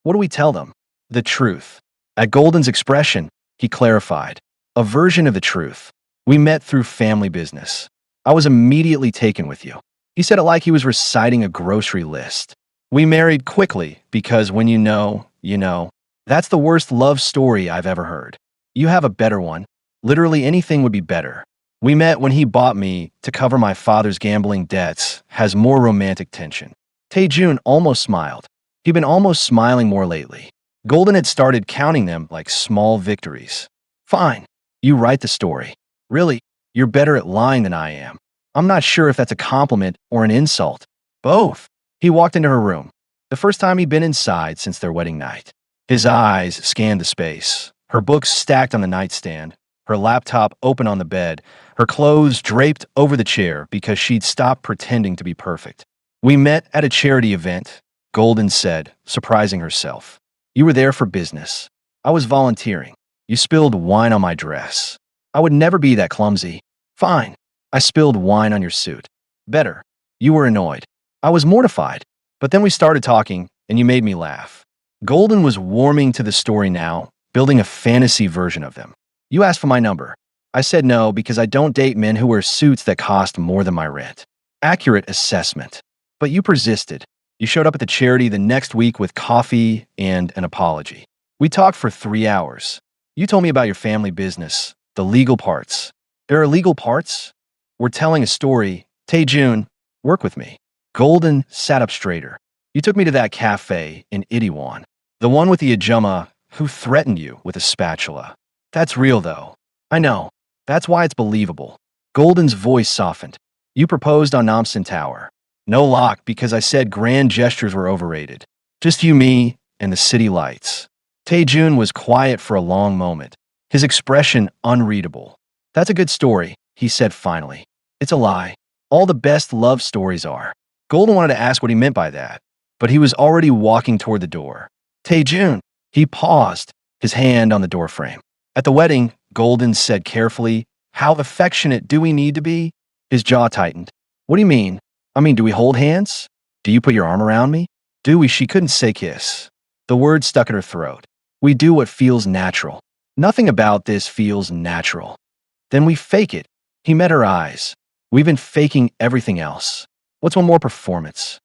"What do we tell them?" "The truth." At Golden's expression, he clarified. "A version of the truth. We met through family business. I was immediately taken with you." He said it like he was reciting a grocery list. "We married quickly because when you know, you know." That's the worst love story I've ever heard. You have a better one. Literally anything would be better. "We met when he bought me to cover my father's gambling debts," has more romantic tension. Tae-jun almost smiled. He'd been almost smiling more lately. Golden had started counting them like small victories. "Fine. You write the story. Really, you're better at lying than I am." I'm not sure if that's a compliment or an insult. "Both." He walked into her room, the first time he'd been inside since their wedding night. His eyes scanned the space, her books stacked on the nightstand, her laptop open on the bed, her clothes draped over the chair because she'd stopped pretending to be perfect. "We met at a charity event," Golden said, surprising herself. "You were there for business. I was volunteering. You spilled wine on my dress. I would never be that clumsy." "Fine. I spilled wine on your suit." "Better. You were annoyed." "I was mortified. But then we started talking, and you made me laugh." Golden was warming to the story now, building a fantasy version of them. "You asked for my number. I said no because I don't date men who wear suits that cost more than my rent." Accurate assessment. "But you persisted. You showed up at the charity the next week with coffee and an apology. We talked for 3 hours. You told me about your family business, the legal parts." "There are legal parts?" "We're telling a story. Tae-jun, work with me." Golden sat up straighter. "You took me to that cafe in Itaewon. The one with the Ajumma who threatened you with a spatula." That's real, though. I know. That's why it's believable. Golden's voice softened. You proposed on Namsen Tower. No lock because I said grand gestures were overrated. Just you, me, and the city lights. Taejun was quiet for a long moment, his expression unreadable. That's a good story, he said finally. It's a lie. All the best love stories are. Golden wanted to ask what he meant by that, but he was already walking toward the door. Taejun, he paused, his hand on the doorframe. At the wedding, Golden said carefully, how affectionate do we need to be? His jaw tightened. What do you mean? Do we hold hands? Do you put your arm around me? Do we? She couldn't say kiss. The word stuck in her throat. We do what feels natural. Nothing about this feels natural. Then we fake it. He met her eyes. We've been faking everything else. What's one more performance?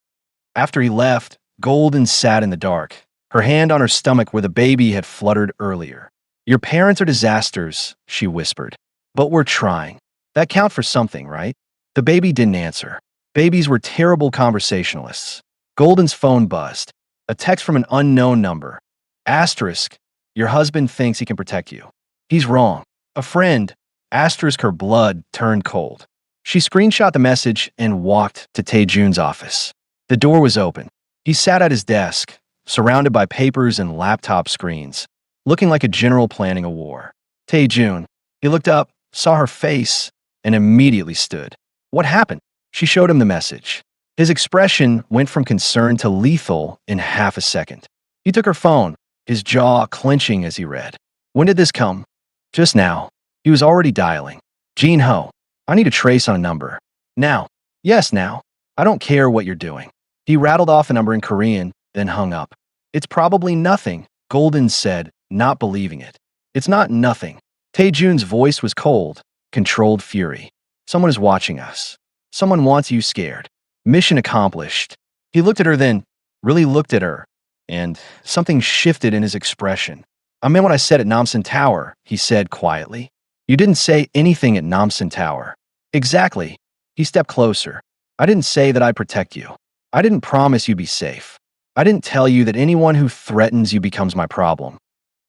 After he left, Golden sat in the dark, her hand on her stomach where the baby had fluttered earlier. Your parents are disasters, she whispered. But we're trying. That count for something, right? The baby didn't answer. Babies were terrible conversationalists. Golden's phone buzzed. A text from an unknown number. Asterisk, your husband thinks he can protect you. He's wrong. A friend. Asterisk, her blood turned cold. She screenshot the message and walked to Taejun's office. The door was open. He sat at his desk, surrounded by papers and laptop screens, looking like a general planning a war. Taejun. He looked up, saw her face, and immediately stood. What happened? She showed him the message. His expression went from concern to lethal in half a second. He took her phone, his jaw clenching as he read. When did this come? Just now. He was already dialing. Jin Ho. I need a trace on a number. Now. Yes, now. I don't care what you're doing. He rattled off a number in Korean, then hung up. It's probably nothing, Golden said, not believing it. It's not nothing. Taejun's voice was cold, controlled fury. Someone is watching us. Someone wants you scared. Mission accomplished. He looked at her then, really looked at her, and something shifted in his expression. I meant what I said at Namsen Tower, he said quietly. You didn't say anything at Namsen Tower. Exactly. He stepped closer. I didn't say that I'd protect you. I didn't promise you'd be safe. I didn't tell you that anyone who threatens you becomes my problem.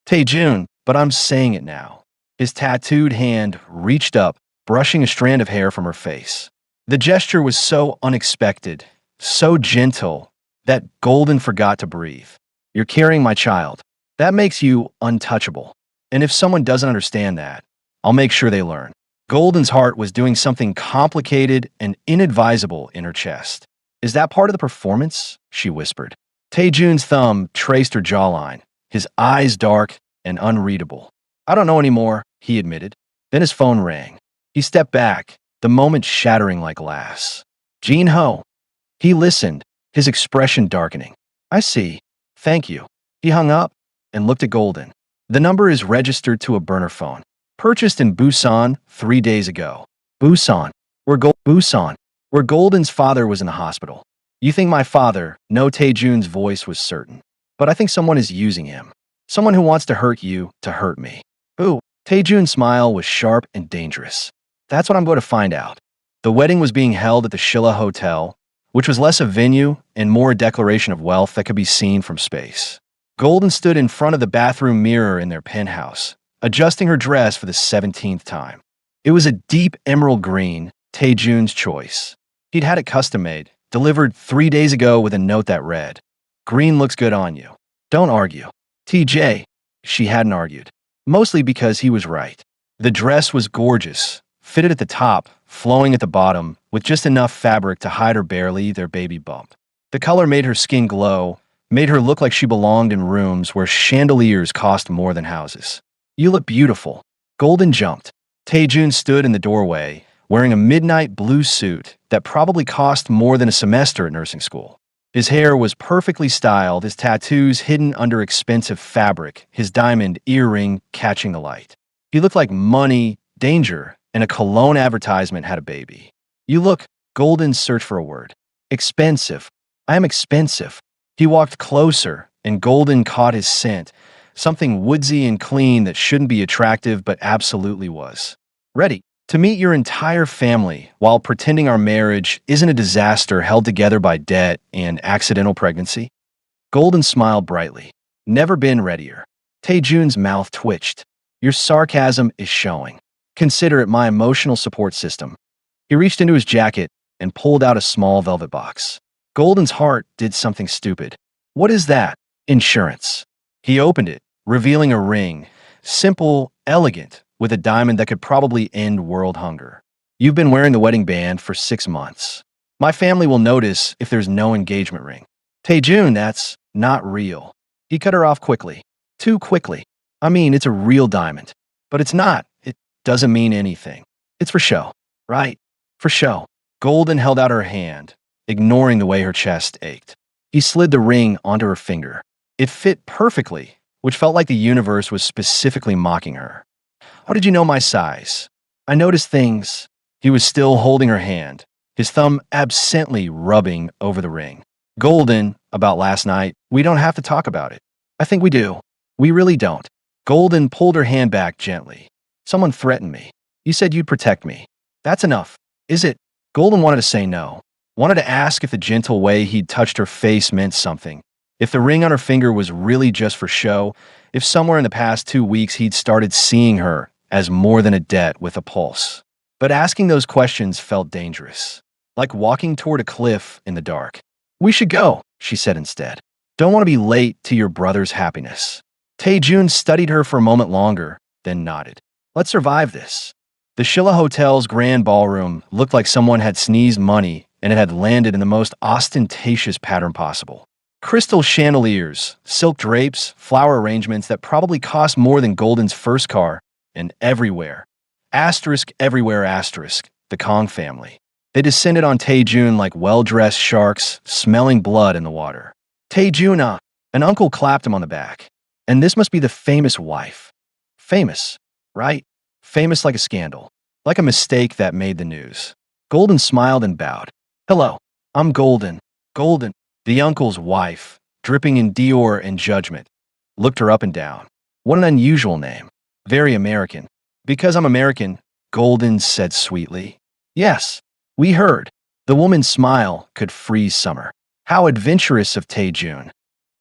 Taejun, but I'm saying it now. His tattooed hand reached up, brushing a strand of hair from her face. The gesture was so unexpected, so gentle, that Golden forgot to breathe. You're carrying my child. That makes you untouchable. And if someone doesn't understand that, I'll make sure they learn. Golden's heart was doing something complicated and inadvisable in her chest. Is that part of the performance? She whispered. Taejun's thumb traced her jawline, his eyes dark and unreadable. I don't know anymore, he admitted. Then his phone rang. He stepped back, the moment shattering like glass. Jin Ho. He listened, his expression darkening. I see. Thank you. He hung up and looked at Golden. The number is registered to a burner phone. Purchased in Busan 3 days ago. Busan. Where Golden's father was in the hospital. You think my father? No, Taejun's voice was certain. But I think someone is using him. Someone who wants to hurt you to hurt me. Who? Taejun's smile was sharp and dangerous. That's what I'm going to find out. The wedding was being held at the Shilla Hotel, which was less a venue and more a declaration of wealth that could be seen from space. Golden stood in front of the bathroom mirror in their penthouse, adjusting her dress for the 17th time. It was a deep emerald green, Taejun's choice. He'd had it custom-made, delivered 3 days ago with a note that read, Green looks good on you. Don't argue. TJ. She hadn't argued. Mostly because he was right. The dress was gorgeous, fitted at the top, flowing at the bottom, with just enough fabric to hide her barely their baby bump. The color made her skin glow, made her look like she belonged in rooms where chandeliers cost more than houses. You look beautiful. Golden jumped. Taejun stood in the doorway, wearing a midnight blue suit that probably cost more than a semester at nursing school. His hair was perfectly styled, his tattoos hidden under expensive fabric, his diamond earring catching the light. He looked like money, danger, and a cologne advertisement had a baby. You look, Golden searched for a word. Expensive. I am expensive. He walked closer, and Golden caught his scent, something woodsy and clean that shouldn't be attractive but absolutely was. Ready to meet your entire family while pretending our marriage isn't a disaster held together by debt and accidental pregnancy? Golden smiled brightly. Never been readier. Taejun's mouth twitched. Your sarcasm is showing. Consider it my emotional support system. He reached into his jacket and pulled out a small velvet box. Golden's heart did something stupid. What is that? Insurance. He opened it, revealing a ring. Simple, elegant, with a diamond that could probably end world hunger. You've been wearing the wedding band for 6 months. My family will notice if there's no engagement ring. Taejun, that's not real. He cut her off quickly. Too quickly. I mean, it's a real diamond. But it's not. It doesn't mean anything. It's for show. Right? For show. Golden held out her hand, ignoring the way her chest ached. He slid the ring onto her finger. It fit perfectly, which felt like the universe was specifically mocking her. How did you know my size? I noticed things. He was still holding her hand, his thumb absently rubbing over the ring. Golden, about last night, we don't have to talk about it. I think we do. We really don't. Golden pulled her hand back gently. Someone threatened me. You said you'd protect me. That's enough. Is it? Golden wanted to say no. Wanted to ask if the gentle way he'd touched her face meant something. If the ring on her finger was really just for show. If somewhere in the past 2 weeks he'd started seeing her as more than a debt with a pulse. But asking those questions felt dangerous. Like walking toward a cliff in the dark. We should go, she said instead. Don't want to be late to your brother's happiness. Taejun studied her for a moment longer, then nodded. Let's survive this. The Shilla Hotel's grand ballroom looked like someone had sneezed money and it had landed in the most ostentatious pattern possible. Crystal chandeliers, silk drapes, flower arrangements that probably cost more than Golden's first car, and everywhere. Asterisk everywhere asterisk, the Kong family. They descended on Taejun like well-dressed sharks, smelling blood in the water. Taejun, an uncle clapped him on the back. And this must be the famous wife. Famous, right? Famous like a scandal. Like a mistake that made the news. Golden smiled and bowed. Hello, I'm Golden. Golden, the uncle's wife, dripping in Dior and judgment. Looked her up and down. What an unusual name. Very American. Because I'm American, Golden said sweetly. Yes, we heard. The woman's smile could freeze summer. How adventurous of Taejun.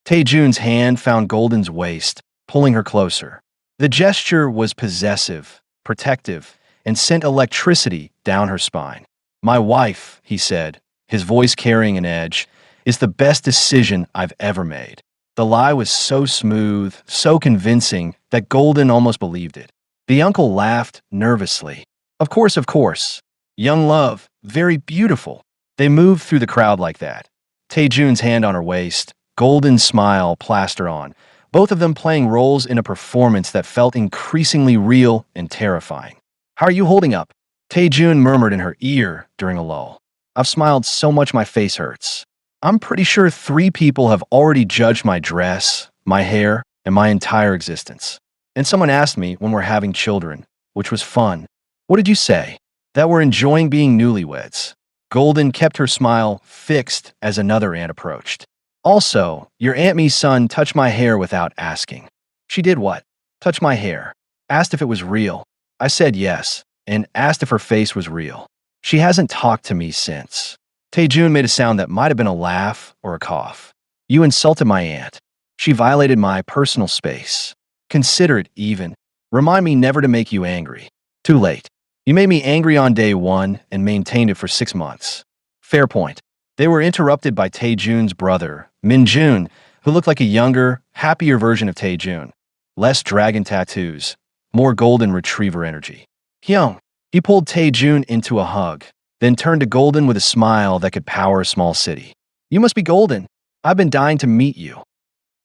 Taejun's hand found Golden's waist, pulling her closer. The gesture was possessive, protective, and sent electricity down her spine. My wife, he said, his voice carrying an edge, is the best decision I've ever made. The lie was so smooth, so convincing, that Golden almost believed it. The uncle laughed nervously. Of course, of course. Young love, very beautiful. They moved through the crowd like that. Taejun's hand on her waist, Golden's smile plastered on, both of them playing roles in a performance that felt increasingly real and terrifying. How are you holding up? Taejun murmured in her ear during a lull. I've smiled so much my face hurts. I'm pretty sure 3 people have already judged my dress, my hair, and my entire existence. And someone asked me when we're having children, which was fun. What did you say? That we're enjoying being newlyweds. Golden kept her smile fixed as another aunt approached. Also, your Aunt Me's son touched my hair without asking. She did what? Touch my hair. Asked if it was real. I said yes, and asked if her face was real. She hasn't talked to me since. Taejun made a sound that might have been a laugh or a cough. You insulted my aunt. She violated my personal space. Consider it even. Remind me never to make you angry. Too late. You made me angry on day 1 and maintained it for 6 months. Fair point. They were interrupted by Taejun's brother, Minjun, who looked like a younger, happier version of Taejun. Less dragon tattoos, more golden retriever energy. Hyung. He pulled Taejun into a hug, then turned to Golden with a smile that could power a small city. You must be Golden. I've been dying to meet you.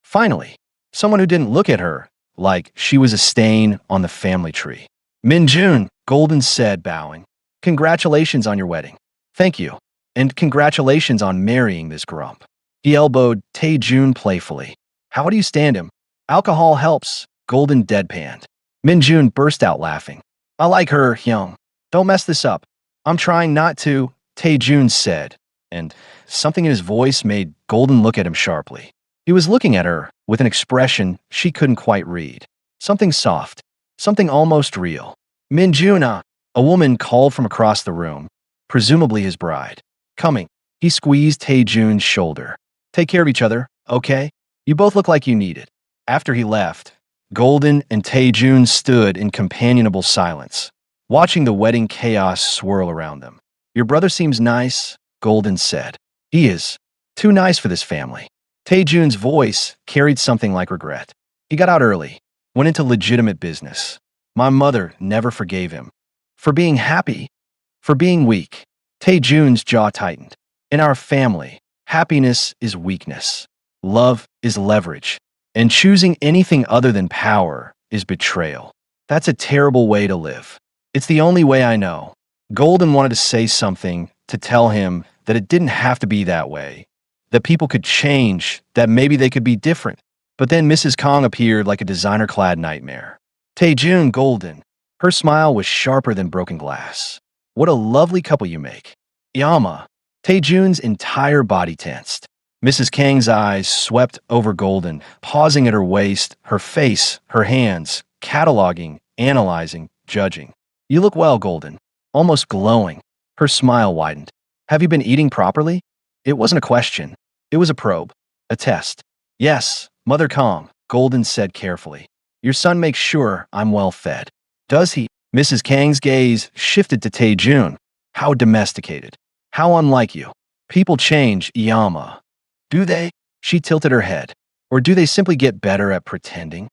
Finally, someone who didn't look at her like she was a stain on the family tree. Minjun, Golden said, bowing. Congratulations on your wedding. Thank you. And congratulations on marrying this grump. He elbowed Taejun playfully. How do you stand him? Alcohol helps, Golden deadpanned. Minjun burst out laughing. I like her, Hyung. Don't mess this up. I'm trying not to, Taejun said, and something in his voice made Golden look at him sharply. He was looking at her with an expression she couldn't quite read. Something soft, something almost real. Minjuna, a woman called from across the room, presumably his bride. Coming. He squeezed Taejun's shoulder. Take care of each other, okay? You both look like you need it. After he left, Golden and Tae-jun stood in companionable silence, watching the wedding chaos swirl around them. Your brother seems nice, Golden said. He is. Too nice for this family. Tae-jun's voice carried something like regret. He got out early, went into legitimate business. My mother never forgave him. For being happy, for being weak. Tae-jun's jaw tightened. In our family, happiness is weakness. Love is leverage. And choosing anything other than power is betrayal. That's a terrible way to live. It's the only way I know. Golden wanted to say something to tell him that it didn't have to be that way, that people could change, that maybe they could be different. But then Mrs. Kong appeared like a designer-clad nightmare. Tae-jun Golden. Her smile was sharper than broken glass. What a lovely couple you make. Yama. Tae-jun's entire body tensed. Mrs. Kang's eyes swept over Golden, pausing at her waist, her face, her hands, cataloging, analyzing, judging. You look well, Golden. Almost glowing. Her smile widened. Have you been eating properly? It wasn't a question. It was a probe. A test. Yes, Mother Kong, Golden said carefully. Your son makes sure I'm well fed. Does he? Mrs. Kang's gaze shifted to Tae-jun. How domesticated. How unlike you. People change, Yama. Do they? She tilted her head. Or do they simply get better at pretending?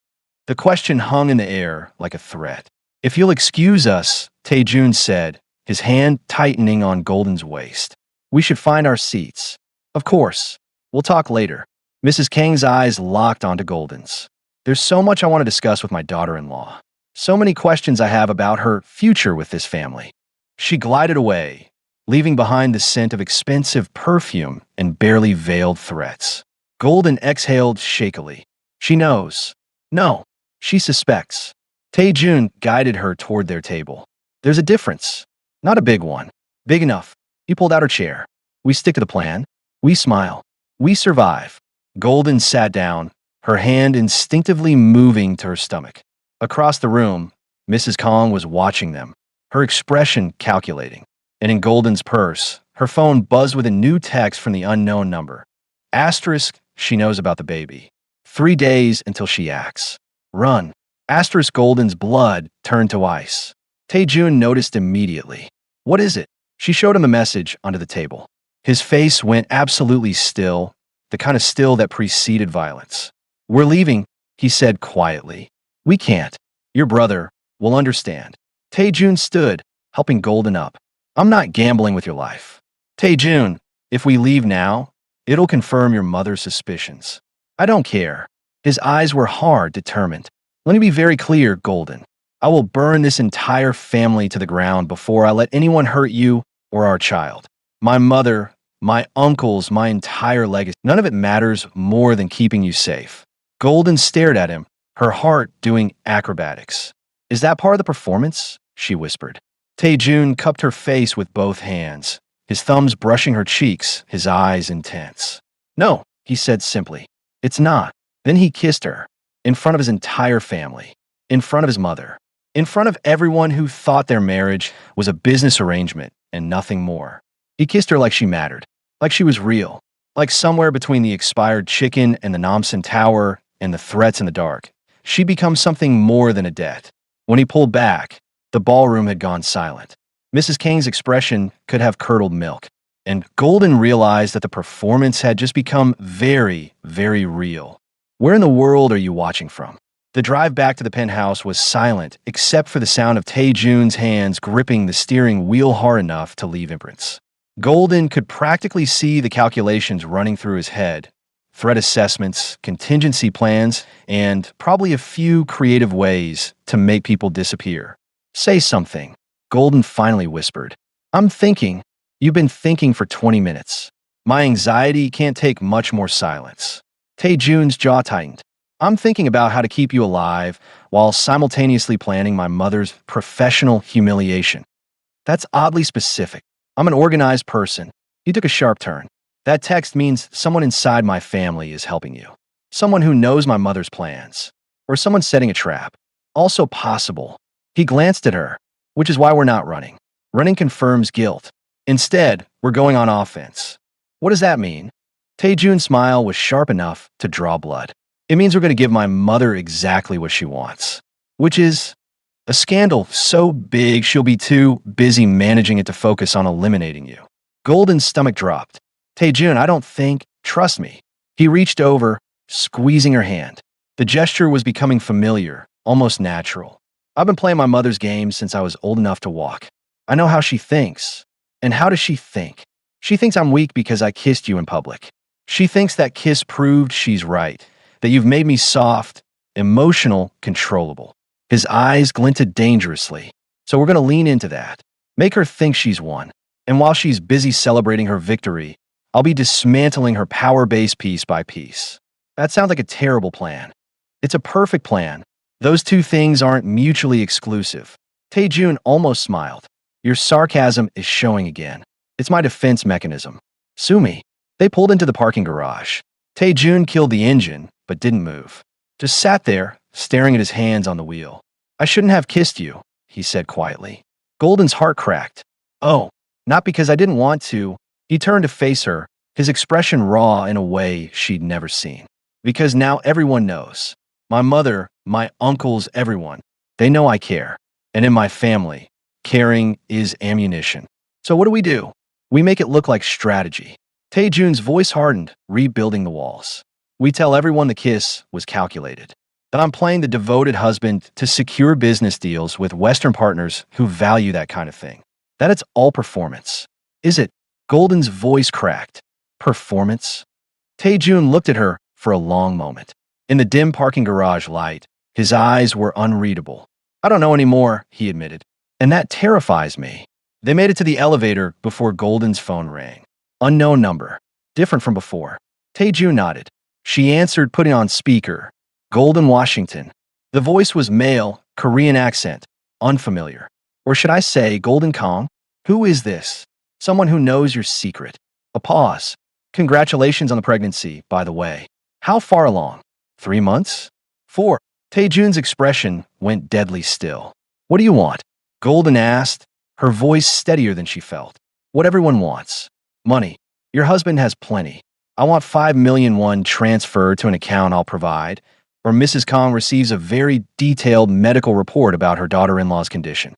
The question hung in the air like a threat. If you'll excuse us, Tae-jun said, his hand tightening on Golden's waist. We should find our seats. Of course. We'll talk later. Mrs. Kang's eyes locked onto Golden's. There's so much I want to discuss with my daughter-in-law. So many questions I have about her future with this family. She glided away, leaving behind the scent of expensive perfume and barely veiled threats. Golden exhaled shakily. She knows. No, she suspects. Tae-jun guided her toward their table. There's a difference. Not a big one. Big enough. He pulled out her chair. We stick to the plan. We smile. We survive. Golden sat down, her hand instinctively moving to her stomach. Across the room, Mrs. Kong was watching them, her expression calculating. And in Golden's purse, her phone buzzed with a new text from the unknown number. Asterisk, she knows about the baby. 3 days until she acts. Run. Asterisk Golden's blood turned to ice. Tae-jun noticed immediately. What is it? She showed him a message onto the table. His face went absolutely still, the kind of still that preceded violence. We're leaving, he said quietly. We can't. Your brother will understand. Tae-jun stood, helping Golden up. I'm not gambling with your life. Tae-jun, if we leave now, it'll confirm your mother's suspicions. I don't care. His eyes were hard, determined. Let me be very clear, Golden. I will burn this entire family to the ground before I let anyone hurt you or our child. My mother, my uncles, my entire legacy. None of it matters more than keeping you safe. Golden stared at him, her heart doing acrobatics. Is that part of the performance? She whispered. Tae-jun cupped her face with both hands, his thumbs brushing her cheeks, his eyes intense. No, he said simply. It's not. Then he kissed her, in front of his entire family, in front of his mother, in front of everyone who thought their marriage was a business arrangement and nothing more. He kissed her like she mattered, like she was real, like somewhere between the expired chicken and the Namsan Tower and the threats in the dark. She'd become something more than a debt. When he pulled back, the ballroom had gone silent. Mrs. Kang's expression could have curdled milk, and Golden realized that the performance had just become very, very real. Where in the world are you watching from? The drive back to the penthouse was silent, except for the sound of Tae-jun's hands gripping the steering wheel hard enough to leave imprints. Golden could practically see the calculations running through his head. Threat assessments, contingency plans, and probably a few creative ways to make people disappear. Say something, Golden finally whispered. I'm thinking. You've been thinking for 20 minutes. My anxiety can't take much more silence. Tae-jun's jaw tightened. I'm thinking about how to keep you alive while simultaneously planning my mother's professional humiliation. That's oddly specific. I'm an organized person. He took a sharp turn. That text means someone inside my family is helping you. Someone who knows my mother's plans. Or someone setting a trap. Also possible. He glanced at her, which is why we're not running. Running confirms guilt. Instead, we're going on offense. What does that mean? Tae-jun's smile was sharp enough to draw blood. It means we're going to give my mother exactly what she wants, which is a scandal so big she'll be too busy managing it to focus on eliminating you. Golden's stomach dropped. Taejun, I don't think, trust me. He reached over, squeezing her hand. The gesture was becoming familiar, almost natural. I've been playing my mother's game since I was old enough to walk. I know how she thinks. And how does she think? She thinks I'm weak because I kissed you in public. She thinks that kiss proved she's right, that you've made me soft, emotional, controllable. His eyes glinted dangerously. So we're going to lean into that. Make her think she's won. And while she's busy celebrating her victory, I'll be dismantling her power base piece by piece. That sounds like a terrible plan. It's a perfect plan. Those two things aren't mutually exclusive. Taejun almost smiled. Your sarcasm is showing again. It's my defense mechanism. Sue me. They pulled into the parking garage. Taejun killed the engine, but didn't move. Just sat there, staring at his hands on the wheel. I shouldn't have kissed you, he said quietly. Golden's heart cracked. Oh, not because I didn't want to. He turned to face her, his expression raw in a way she'd never seen. Because now everyone knows. My mother, my uncles, everyone. They know I care. And in my family, caring is ammunition. So what do? We make it look like strategy. Taejun's voice hardened, rebuilding the walls. We tell everyone the kiss was calculated. That I'm playing the devoted husband to secure business deals with Western partners who value that kind of thing. That it's all performance. Is it? Golden's voice cracked. Performance? Taejun looked at her for a long moment. In the dim parking garage light, his eyes were unreadable. I don't know anymore, he admitted. And that terrifies me. They made it to the elevator before Golden's phone rang. Unknown number. Different from before. Taejun nodded. She answered, putting on speaker. Golden, Washington. The voice was male, Korean accent. Unfamiliar. Or should I say Golden Kong? Who is this? Someone who knows your secret. A pause. Congratulations on the pregnancy, by the way. How far along? 3 months? 4. Taejun's expression went deadly still. What do you want? Golden asked, her voice steadier than she felt. What everyone wants. Money. Your husband has plenty. I want 5 million won transferred to an account I'll provide, or Mrs. Kong receives a very detailed medical report about her daughter-in-law's condition.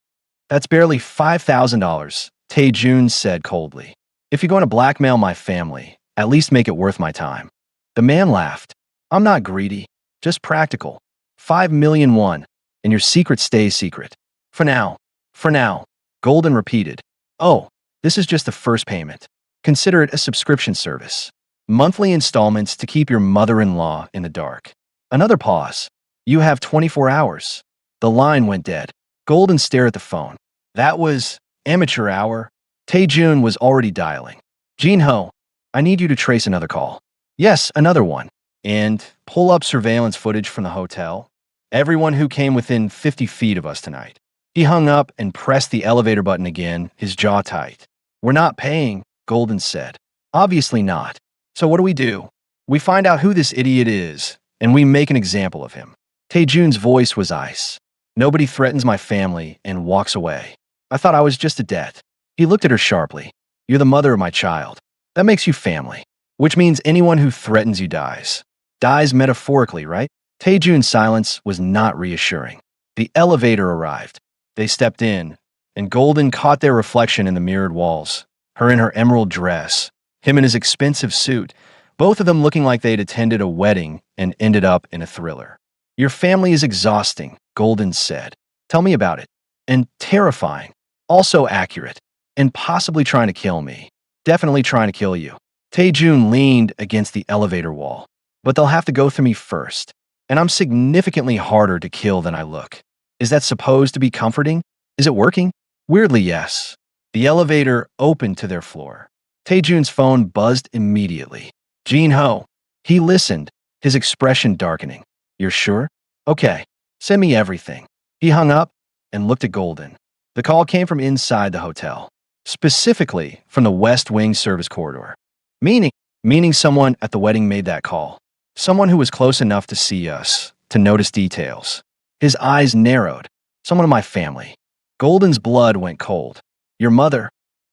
That's barely $5,000, Taejun said coldly. If you're going to blackmail my family, at least make it worth my time. The man laughed. I'm not greedy, just practical. 5 million won, and your secret stays secret. For now. For now. Golden repeated. Oh, this is just the first payment. Consider it a subscription service. Monthly installments to keep your mother-in-law in the dark. Another pause. You have 24 hours. The line went dead. Golden stared at the phone. That was amateur hour. Taejun was already dialing. Jinho, I need you to trace another call. Yes, another one. And pull up surveillance footage from the hotel. Everyone who came within 50 feet of us tonight. He hung up and pressed the elevator button again, his jaw tight. We're not paying, Golden said. Obviously not. So what do? We find out who this idiot is, and we make an example of him. Taejun's voice was ice. Nobody threatens my family and walks away. I thought I was just a debt. He looked at her sharply. You're the mother of my child. That makes you family, which means anyone who threatens you dies. Dies metaphorically, right? Taejun's silence was not reassuring. The elevator arrived. They stepped in, and Golden caught their reflection in the mirrored walls. Her in her emerald dress, him in his expensive suit, both of them looking like they'd attended a wedding and ended up in a thriller. Your family is exhausting, Golden said. Tell me about it. And terrifying. Also accurate. And possibly trying to kill me. Definitely trying to kill you. Taejun leaned against the elevator wall. But they'll have to go through me first. And I'm significantly harder to kill than I look. Is that supposed to be comforting? Is it working? Weirdly, yes. The elevator opened to their floor. Taejun's phone buzzed immediately. Jinho. He listened, his expression darkening. You're sure? Okay. Send me everything. He hung up and looked at Golden. The call came from inside the hotel. Specifically from the West Wing service corridor. Meaning someone at the wedding made that call. Someone who was close enough to see us, to notice details. His eyes narrowed. Someone of my family. Golden's blood went cold. Your mother?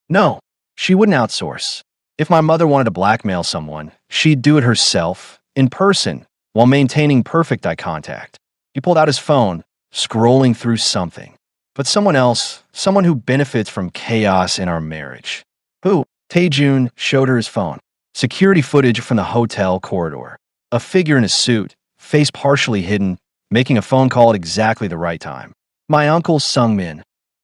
No, she wouldn't outsource. If my mother wanted to blackmail someone, she'd do it herself, in person, while maintaining perfect eye contact. He pulled out his phone, scrolling through something. But someone else, someone who benefits from chaos in our marriage. Who? Tae-jun showed her his phone. Security footage from the hotel corridor. A figure in a suit, face partially hidden, making a phone call at exactly the right time. My uncle Sung-min.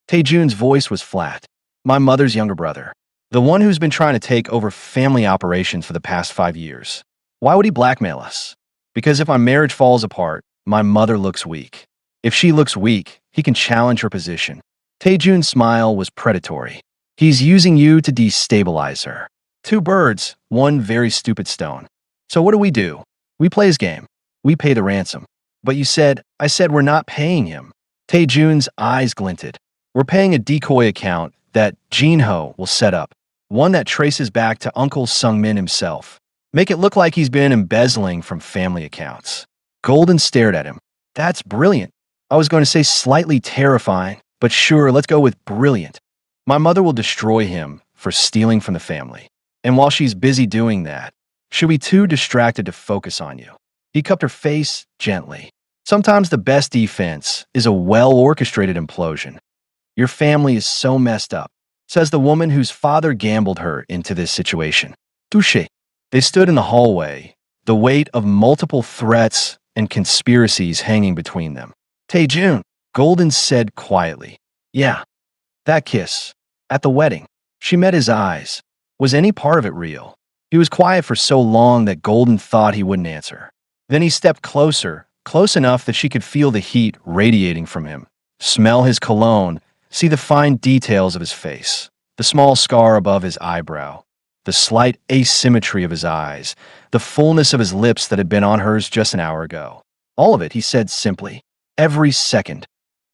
Tae-jun's voice was flat. My mother's younger brother. The one who's been trying to take over family operations for the past 5 years. Why would he blackmail us? Because if my marriage falls apart, my mother looks weak. If she looks weak, he can challenge her position. Tae-jun's smile was predatory. He's using you to destabilize her. Two birds, one very stupid stone. So what do? We play his game. We pay the ransom. But I said we're not paying him. Tae-jun's eyes glinted. We're paying a decoy account that Jin-ho will set up. One that traces back to Uncle Sung-min himself. Make it look like he's been embezzling from family accounts. Golden stared at him. That's brilliant. I was going to say slightly terrifying, but sure, let's go with brilliant. My mother will destroy him for stealing from the family. And while she's busy doing that, she'll be too distracted to focus on you. He cupped her face gently. Sometimes the best defense is a well-orchestrated implosion. Your family is so messed up, says the woman whose father gambled her into this situation. Touché. They stood in the hallway, the weight of multiple threats and conspiracies hanging between them. Tae-jun, Golden said quietly. Yeah, that kiss. At the wedding. She met his eyes. Was any part of it real? He was quiet for so long that Golden thought he wouldn't answer. Then he stepped closer, close enough that she could feel the heat radiating from him, smell his cologne, see the fine details of his face, the small scar above his eyebrow, the slight asymmetry of his eyes, the fullness of his lips that had been on hers just an hour ago. All of it, he said simply. Every second.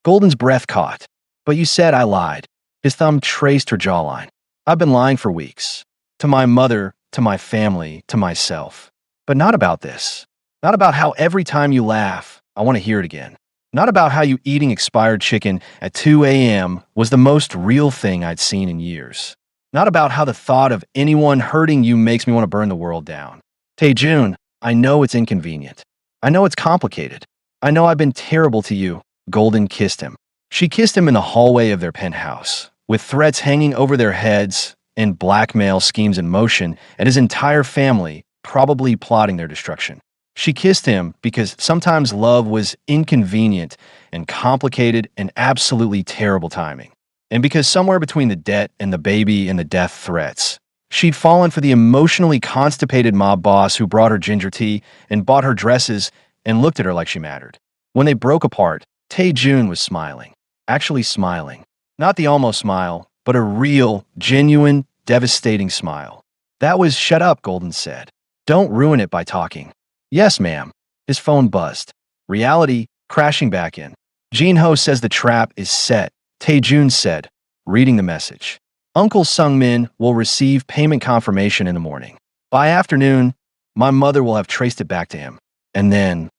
Golden's breath caught. But you said I lied. His thumb traced her jawline. I've been lying for weeks. To my mother, to my family, to myself. But not about this. Not about how every time you laugh, I want to hear it again. Not about how you eating expired chicken at 2 a.m. was the most real thing I'd seen in years. Not about how the thought of anyone hurting you makes me want to burn the world down. Tae-jun, I know it's inconvenient. I know it's complicated. I know I've been terrible to you. Golden kissed him. She kissed him in the hallway of their penthouse, with threats hanging over their heads and blackmail schemes in motion, and his entire family probably plotting their destruction. She kissed him because sometimes love was inconvenient and complicated and absolutely terrible timing. And because somewhere between the debt and the baby and the death threats, she'd fallen for the emotionally constipated mob boss who brought her ginger tea and bought her dresses and looked at her like she mattered. When they broke apart, Tae-jun was smiling. Actually smiling. Not the almost smile, but a real, genuine, devastating smile. That was shut up, Golden said. Don't ruin it by talking. Yes, ma'am. His phone buzzed. Reality crashing back in. Jin-ho says the trap is set, Tae-jun said, reading the message. Uncle Sung-min will receive payment confirmation in the morning. By afternoon, my mother will have traced it back to him. And then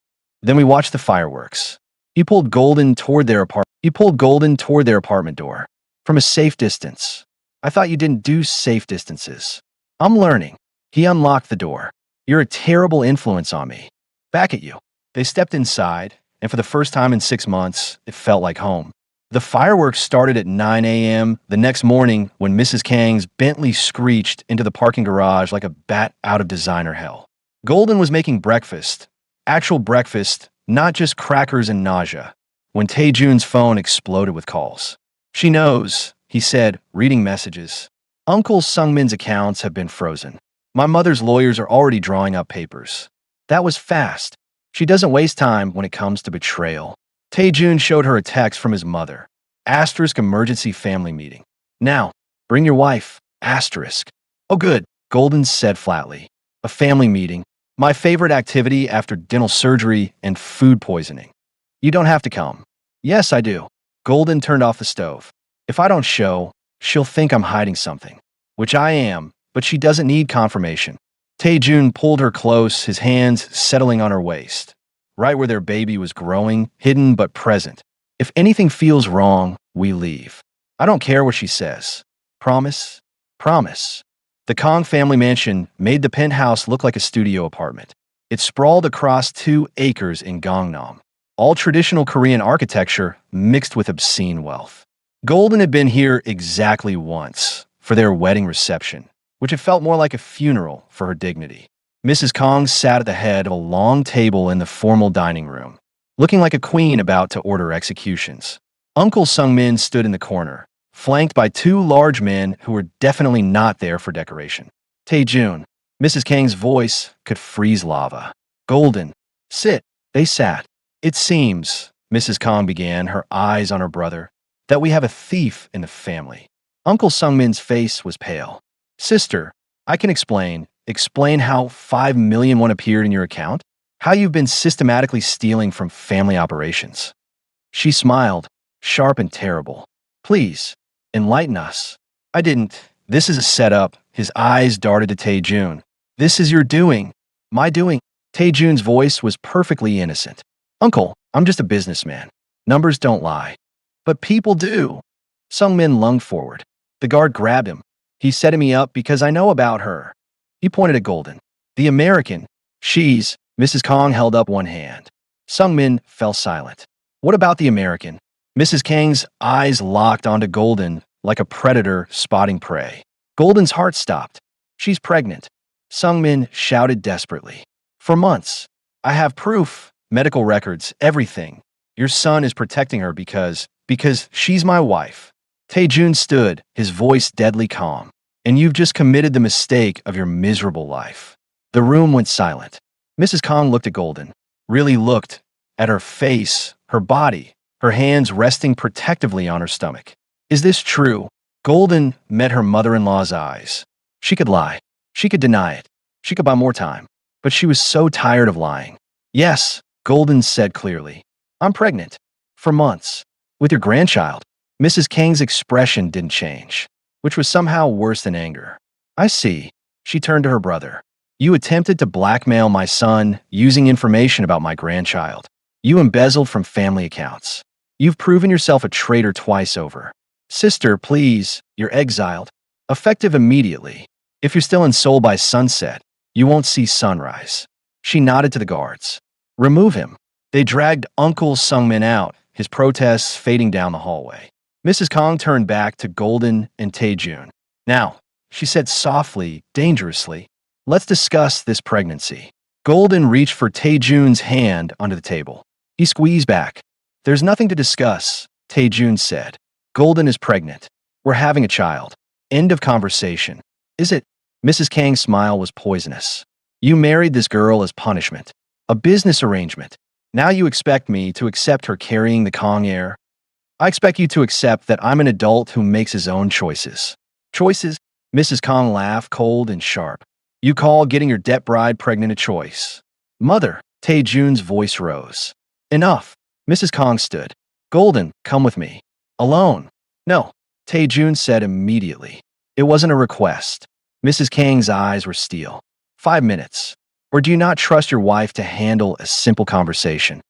we watched the fireworks. He pulled Golden toward their apartment door. From a safe distance. I thought you didn't do safe distances. I'm learning. He unlocked the door. You're a terrible influence on me. Back at you. They stepped inside, and for the first time in 6 months, it felt like home. The fireworks started at 9 a.m. the next morning when Mrs. Kang's Bentley screeched into the parking garage like a bat out of designer hell. Golden was making breakfast. Actual breakfast, not just crackers and nausea, when Tae-jun's phone exploded with calls. She knows, he said, reading messages. Uncle Sung-min's accounts have been frozen. My mother's lawyers are already drawing up papers. That was fast. She doesn't waste time when it comes to betrayal. Tae-jun showed her a text from his mother. Asterisk emergency family meeting. Now, bring your wife. Asterisk. Oh good, Golden said flatly. A family meeting. My favorite activity after dental surgery and food poisoning. You don't have to come. Yes, I do. Golden turned off the stove. If I don't show, she'll think I'm hiding something. Which I am, but she doesn't need confirmation. Tae-jun pulled her close, his hands settling on her waist, right where their baby was growing, hidden but present. If anything feels wrong, we leave. I don't care what she says. Promise? Promise. The Kong family mansion made the penthouse look like a studio apartment. It sprawled across 2 acres in Gangnam, all traditional Korean architecture mixed with obscene wealth. Golden had been here exactly once for their wedding reception, which had felt more like a funeral for her dignity. Mrs. Kong sat at the head of a long table in the formal dining room, looking like a queen about to order executions. Uncle Sung-min stood in the corner, flanked by 2 large men who were definitely not there for decoration. Tae-jun, Mrs. Kang's voice could freeze lava. Golden, sit. They sat. It seems, Mrs. Kong began, her eyes on her brother, that we have a thief in the family. Uncle Sung-min's face was pale. Sister, I can explain. Explain how 5 million appeared in your account? How you've been systematically stealing from family operations. She smiled, sharp and terrible. Please, enlighten us. I didn't. This is a setup. His eyes darted to Tae-jun. This is your doing. My doing. Tae-jun's voice was perfectly innocent. Uncle, I'm just a businessman. Numbers don't lie. But people do. Sung-min lunged forward. The guard grabbed him. He's setting me up because I know about her. He pointed at Golden. The American. She's. Mrs. Kong held up one hand. Sung-min fell silent. What about the American? Mrs. Kang's eyes locked onto Golden like a predator spotting prey. Golden's heart stopped. She's pregnant. Sung-min shouted desperately. For months. I have proof, medical records, everything. Your son is protecting her because she's my wife. Tae-jun stood, his voice deadly calm. And you've just committed the mistake of your miserable life. The room went silent. Mrs. Kong looked at Golden, really looked at her face, her body, her hands resting protectively on her stomach. Is this true? Golden met her mother-in-law's eyes. She could lie. She could deny it. She could buy more time. But she was so tired of lying. Yes, Golden said clearly. I'm pregnant. For months. With your grandchild. Mrs. Kang's expression didn't change, which was somehow worse than anger. I see. She turned to her brother. You attempted to blackmail my son using information about my grandchild. You embezzled from family accounts. You've proven yourself a traitor twice over. Sister, please, you're exiled. Effective immediately. If you're still in Seoul by sunset, you won't see sunrise. She nodded to the guards. Remove him. They dragged Uncle Sung-min out, his protests fading down the hallway. Mrs. Kong turned back to Golden and Tae-jun. Now, she said softly, dangerously, let's discuss this pregnancy. Golden reached for Tae-jun's hand under the table. He squeezed back. There's nothing to discuss, Tae-jun said. Golden is pregnant. We're having a child. End of conversation. Is it? Mrs. Kang's smile was poisonous. You married this girl as punishment. A business arrangement. Now you expect me to accept her carrying the Kong heir? I expect you to accept that I'm an adult who makes his own choices. Choices? Mrs. Kong laughed, cold and sharp. You call getting your debt bride pregnant a choice. Mother, Tae-jun's voice rose. Enough. Mrs. Kong stood. Golden, come with me. Alone. No, Tae-jun said immediately. It wasn't a request. Mrs. Kang's eyes were steel. 5 minutes. Or do you not trust your wife to handle a simple conversation?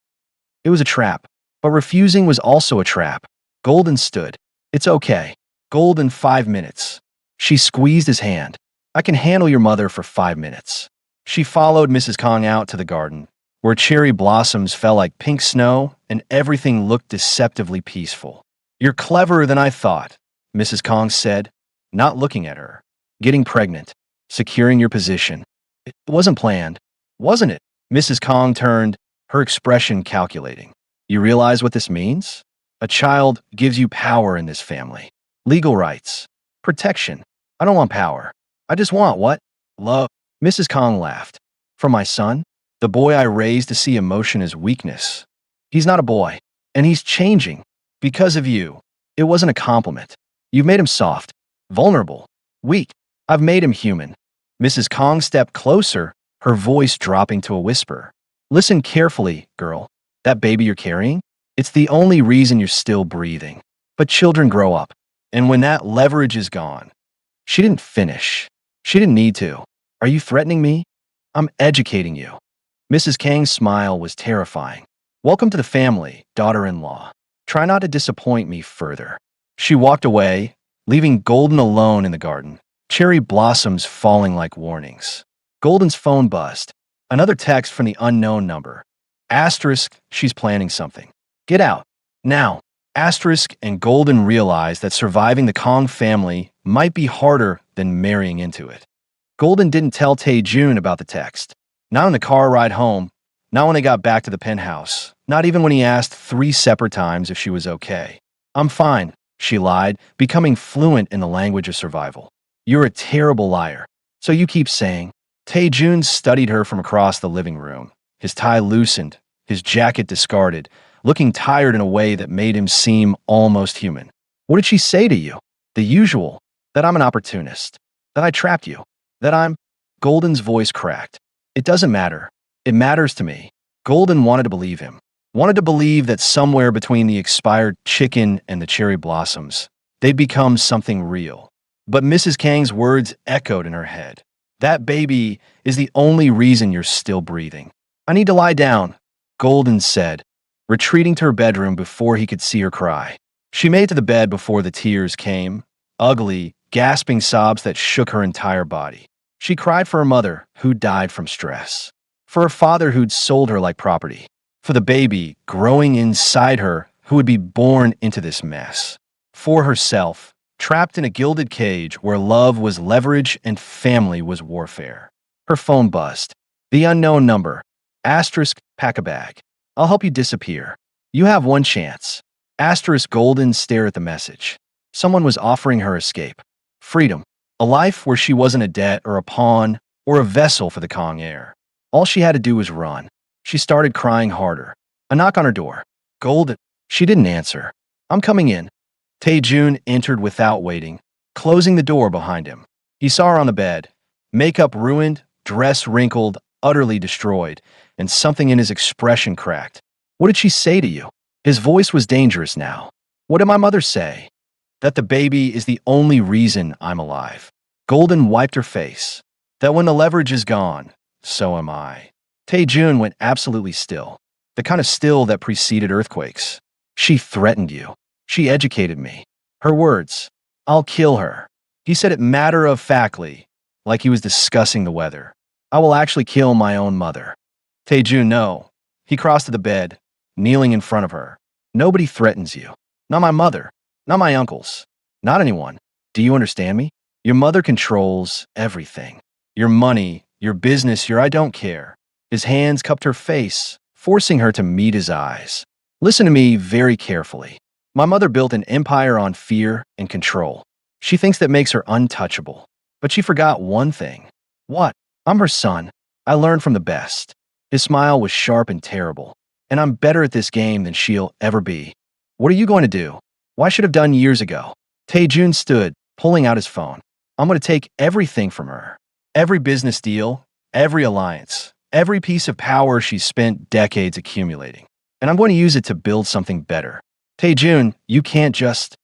It was a trap. But refusing was also a trap. Golden stood. It's okay. Golden 5 minutes. She squeezed his hand. I can handle your mother for 5 minutes. She followed Mrs. Kong out to the garden, where cherry blossoms fell like pink snow and everything looked deceptively peaceful. You're cleverer than I thought, Mrs. Kong said, not looking at her. Getting pregnant. Securing your position. It wasn't planned, wasn't it? Mrs. Kong turned, her expression calculating. You realize what this means? A child gives you power in this family. Legal rights. Protection. I don't want power. I just want what? Love. Mrs. Kong laughed. For my son? The boy I raised to see emotion as weakness. He's not a boy. And he's changing. Because of you. It wasn't a compliment. You've made him soft. Vulnerable. Weak. I've made him human. Mrs. Kong stepped closer, her voice dropping to a whisper. Listen carefully, girl. That baby you're carrying? It's the only reason you're still breathing. But children grow up. And when that leverage is gone. She didn't finish. She didn't need to. Are you threatening me? I'm educating you. Mrs. Kang's smile was terrifying. Welcome to the family, daughter-in-law. Try not to disappoint me further. She walked away, leaving Golden alone in the garden, cherry blossoms falling like warnings. Golden's phone buzzed. Another text from the unknown number. Asterisk, she's planning something. Get out. Now. Asterisk, and Golden realized that surviving the Kong family might be harder than marrying into it. Golden didn't tell Tae-jun about the text. Not on the car ride home, not when they got back to the penthouse, not even when he asked 3 separate times if she was okay. I'm fine, she lied, becoming fluent in the language of survival. You're a terrible liar. So you keep saying. Tae-jun studied her from across the living room, his tie loosened, his jacket discarded, looking tired in a way that made him seem almost human. What did she say to you? The usual, that I'm an opportunist, that I trapped you, that I'm... Golden's voice cracked. It doesn't matter. It matters to me. Golden wanted to believe him. Wanted to believe that somewhere between the expired chicken and the cherry blossoms, they'd become something real. But Mrs. Kang's words echoed in her head. That baby is the only reason you're still breathing. I need to lie down, Golden said, retreating to her bedroom before he could see her cry. She made it to the bed before the tears came, ugly, gasping sobs that shook her entire body. She cried for her mother, who died from stress, for her father who'd sold her like property, for the baby growing inside her who would be born into this mess, for herself, trapped in a gilded cage where love was leverage and family was warfare. Her phone buzzed. The unknown number. Asterisk, pack a bag. I'll help you disappear. You have one chance. Asterisk. Golden stared at the message. Someone was offering her escape. Freedom. A life where she wasn't a debt or a pawn or a vessel for the Kong heir. All she had to do was run. She started crying harder. A knock on her door. Golden. She didn't answer. I'm coming in. Tae-jun entered without waiting, closing the door behind him. He saw her on the bed, makeup ruined, dress wrinkled, utterly destroyed, and something in his expression cracked. What did she say to you? His voice was dangerous now. What did my mother say? That the baby is the only reason I'm alive. Golden wiped her face. That when the leverage is gone, so am I. Tae-jun went absolutely still. The kind of still that preceded earthquakes. She threatened you. She educated me. Her words. I'll kill her. He said it matter-of-factly, like he was discussing the weather. I will actually kill my own mother. Tae-jun, no. He crossed to the bed, kneeling in front of her. Nobody threatens you. Not my mother. Not my uncles. Not anyone. Do you understand me? Your mother controls everything. Your money, your business, your I don't care. His hands cupped her face, forcing her to meet his eyes. Listen to me very carefully. My mother built an empire on fear and control. She thinks that makes her untouchable. But she forgot one thing. What? I'm her son. I learned from the best. His smile was sharp and terrible. And I'm better at this game than she'll ever be. What are you going to do? Why should have done years ago? Tae-jun stood, pulling out his phone. I'm going to take everything from her. Every business deal, every alliance, every piece of power she's spent decades accumulating. And I'm going to use it to build something better. Tae-jun, you can't just...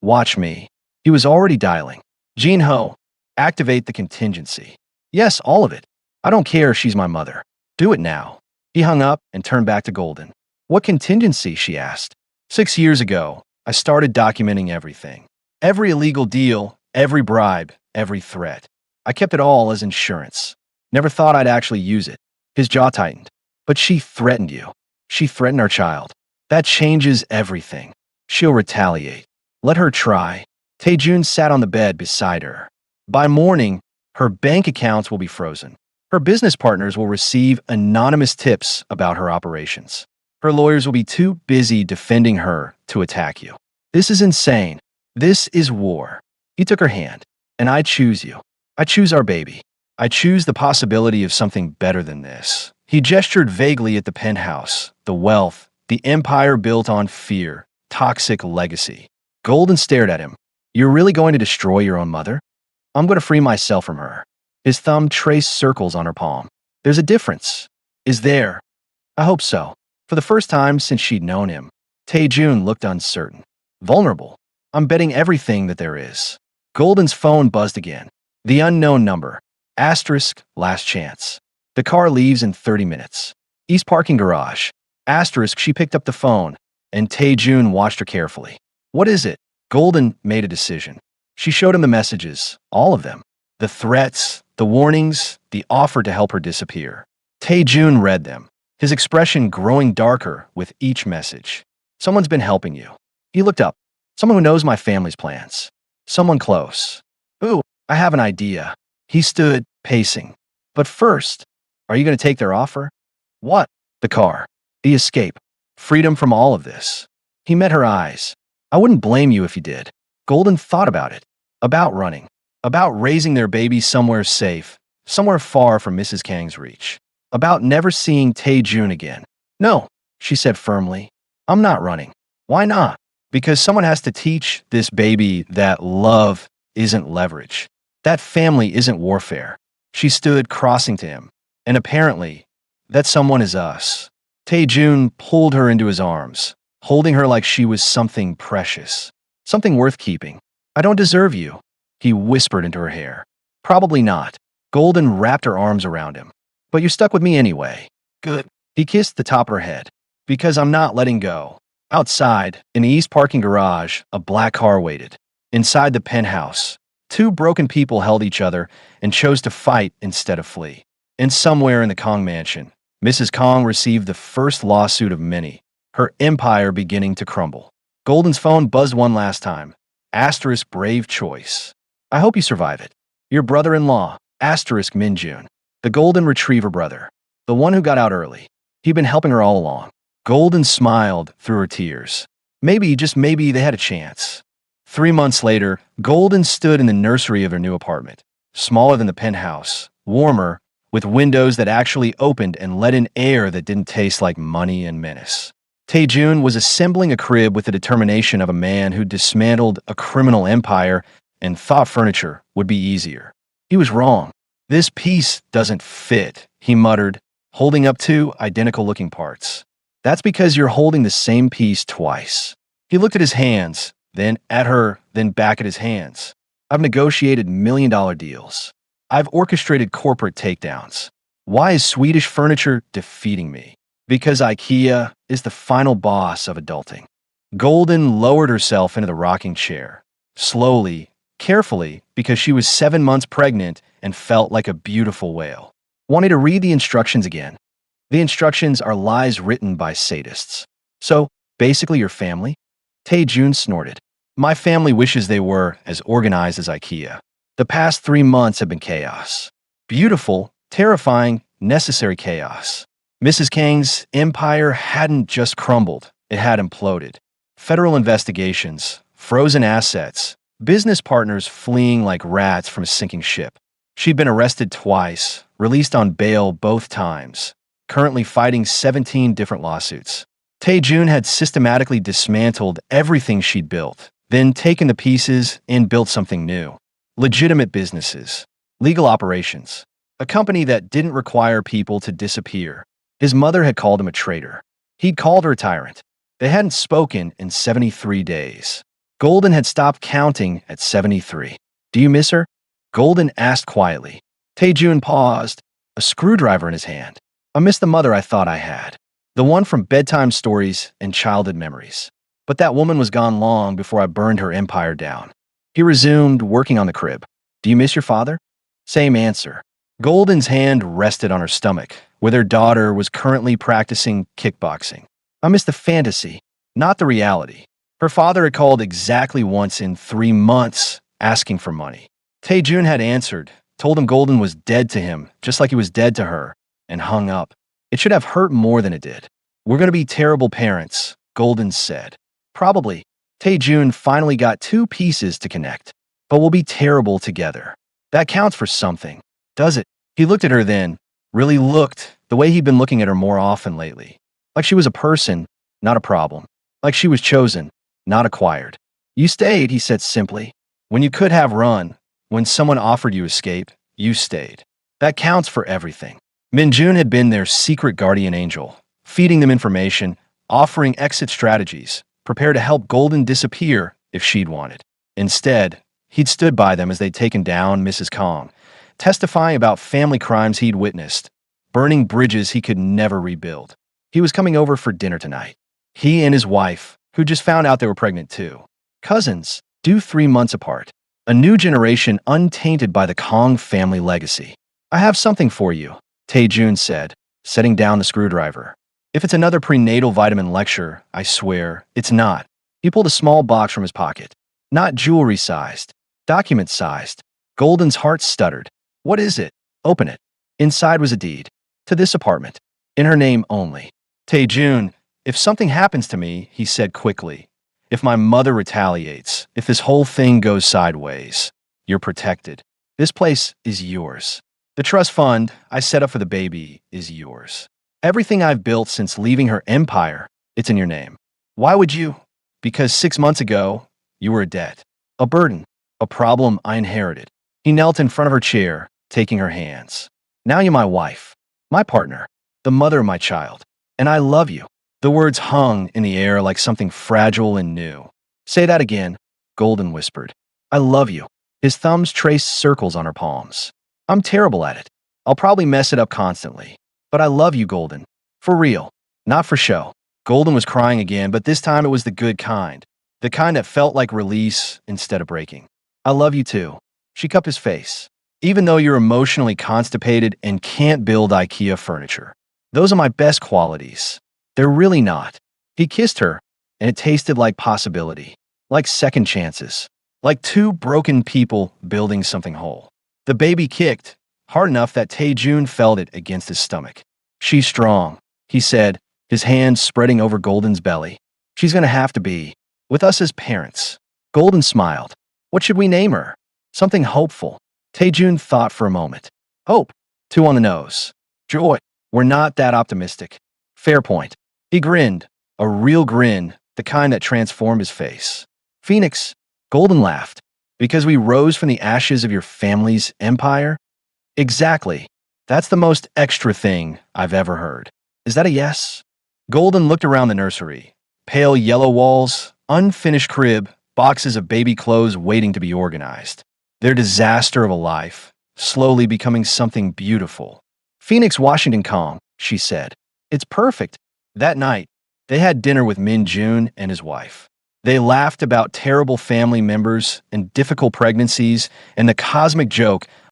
Watch me. He was already dialing. Jin-ho, activate the contingency. Yes, all of it. I don't care if she's my mother. Do it now. He hung up and turned back to Golden. What contingency, she asked. 6 years ago, I started documenting everything. Every illegal deal, every bribe, every threat. I kept it all as insurance. Never thought I'd actually use it. His jaw tightened. But she threatened you. She threatened our child. That changes everything. She'll retaliate. Let her try. Tae-jun sat on the bed beside her. By morning, her bank accounts will be frozen. Her business partners will receive anonymous tips about her operations. Her lawyers will be too busy defending her to attack you. This is insane. This is war. He took her hand. And I choose you. I choose our baby. I choose the possibility of something better than this. He gestured vaguely at the penthouse, the wealth, the empire built on fear, toxic legacy. Golden stared at him. You're really going to destroy your own mother? I'm going to free myself from her. His thumb traced circles on her palm. There's a difference. Is there? I hope so. For the first time since she'd known him, Tae-jun looked uncertain. Vulnerable. I'm betting everything that there is. Golden's phone buzzed again. The unknown number. Asterisk, last chance. The car leaves in 30 minutes. East parking garage. Asterisk, she picked up the phone, and Tae-jun watched her carefully. What is it? Golden made a decision. She showed him the messages, all of them. The threats, the warnings, the offer to help her disappear. Tae-jun read them, his expression growing darker with each message. Someone's been helping you. He looked up. Someone who knows my family's plans. Someone close. Ooh, I have an idea. He stood, pacing. But first, are you going to take their offer? What? The car. The escape. Freedom from all of this. He met her eyes. I wouldn't blame you if you did. Golden thought about it. About running. About raising their baby somewhere safe. Somewhere far from Mrs. Kang's reach. About never seeing Tae-jun again. No, she said firmly. I'm not running. Why not? Because someone has to teach this baby that love isn't leverage. That family isn't warfare. She stood crossing to him. And apparently, that someone is us. Tae-jun pulled her into his arms, holding her like she was something precious. Something worth keeping. I don't deserve you, he whispered into her hair. Probably not. Golden wrapped her arms around him. But you stuck with me anyway. Good. He kissed the top of her head. Because I'm not letting go. Outside, in the east parking garage, a black car waited. Inside the penthouse, two broken people held each other and chose to fight instead of flee. And somewhere in the Kong mansion, Mrs. Kong received the first lawsuit of many, her empire beginning to crumble. Golden's phone buzzed one last time. Asterisk brave choice. I hope you survive it. Your brother-in-law, asterisk Minjun. The golden retriever brother. The one who got out early. He'd been helping her all along. Golden smiled through her tears. Maybe, just maybe, they had a chance. 3 months later, Golden stood in the nursery of her new apartment. Smaller than the penthouse. Warmer, with windows that actually opened and let in air that didn't taste like money and menace. Tae-jun was assembling a crib with the determination of a man who dismantled a criminal empire and thought furniture would be easier. He was wrong. This piece doesn't fit, he muttered, holding up two identical-looking parts. That's because you're holding the same piece twice. He looked at his hands, then at her, then back at his hands. I've negotiated million-dollar deals. I've orchestrated corporate takedowns. Why is Swedish furniture defeating me? Because IKEA is the final boss of adulting. Golden lowered herself into the rocking chair. Slowly, carefully, because she was 7 months pregnant and felt like a beautiful whale. Want me to read the instructions again? The instructions are lies written by sadists. So, basically your family? Tae-jun snorted. My family wishes they were as organized as IKEA. The past 3 months have been chaos. Beautiful, terrifying, necessary chaos. Mrs. Kang's empire hadn't just crumbled, it had imploded. Federal investigations, frozen assets, business partners fleeing like rats from a sinking ship. She'd been arrested twice, released on bail both times, currently fighting 17 different lawsuits. Tae-jun had systematically dismantled everything she'd built, then taken the pieces and built something new. Legitimate businesses, legal operations, a company that didn't require people to disappear. His mother had called him a traitor. He'd called her a tyrant. They hadn't spoken in 73 days. Golden had stopped counting at 73. Do you miss her? Golden asked quietly. Tae-jun paused, a screwdriver in his hand. I miss the mother I thought I had. The one from bedtime stories and childhood memories. But that woman was gone long before I burned her empire down. He resumed working on the crib. Do you miss your father? Same answer. Golden's hand rested on her stomach, where their daughter was currently practicing kickboxing. I miss the fantasy, not the reality. Her father had called exactly once in 3 months, asking for money. Tae-jun had answered, told him Golden was dead to him, just like he was dead to her, and hung up. It should have hurt more than it did. We're going to be terrible parents, Golden said. Probably. Tae-jun finally got 2 pieces to connect. But we'll be terrible together. That counts for something, does it? He looked at her then, really looked the way he'd been looking at her more often lately. Like she was a person, not a problem. Like she was chosen, not acquired. You stayed, he said simply. When you could have run, when someone offered you escape, you stayed. That counts for everything. Minjun had been their secret guardian angel, feeding them information, offering exit strategies, prepared to help Golden disappear if she'd wanted. Instead, he'd stood by them as they'd taken down Mrs. Kong, testifying about family crimes he'd witnessed, burning bridges he could never rebuild. He was coming over for dinner tonight. He and his wife, who just found out they were pregnant too. Cousins, due 3 months apart. A new generation untainted by the Kong family legacy. I have something for you, Tae-jun said. setting down the screwdriver. If it's another prenatal vitamin lecture, I swear, it's not. He pulled a small box from his pocket. Not jewelry-sized, document-sized. Golden's heart stuttered. What is it? Open it. Inside was a deed. To this apartment. In her name only. Tae-jun, if something happens to me, he said quickly. If my mother retaliates, if this whole thing goes sideways, you're protected. This place is yours. The trust fund I set up for the baby is yours. Everything I've built since leaving her empire, it's in your name. Why would you? Because 6 months ago, you were a debt, a burden, a problem I inherited. He knelt in front of her chair, taking her hands. Now you're my wife, my partner, the mother of my child, and I love you. The words hung in the air like something fragile and new. Say that again, Golden whispered. I love you. His thumbs traced circles on her palms. I'm terrible at it. I'll probably mess it up constantly. But I love you, Golden. For real. Not for show. Golden was crying again, but this time it was the good kind. The kind that felt like release instead of breaking. I love you too. She cupped his face. Even though you're emotionally constipated and can't build IKEA furniture. Those are my best qualities. They're really not. He kissed her, and it tasted like possibility. Like second chances. Like two broken people building something whole. The baby kicked, hard enough that Tae-jun felt it against his stomach. She's strong, he said, his hands spreading over Golden's belly. She's gonna have to be. With us as parents. Golden smiled. What should we name her? Something hopeful. Tae-jun thought for a moment. Hope. 2 on the nose. Joy. We're not that optimistic. Fair point. He grinned. A real grin, the kind that transformed his face. Phoenix. Golden laughed. Because we rose from the ashes of your family's empire? Exactly. That's the most extra thing I've ever heard. Is that a yes? Golden looked around the nursery. Pale yellow walls, unfinished crib, boxes of baby clothes waiting to be organized. Their disaster of a life, slowly becoming something beautiful. Phoenix, Washington Kong, she said. It's perfect. That night, they had dinner with Min Jun and his wife. They laughed about terrible family members and difficult pregnancies and the cosmic joke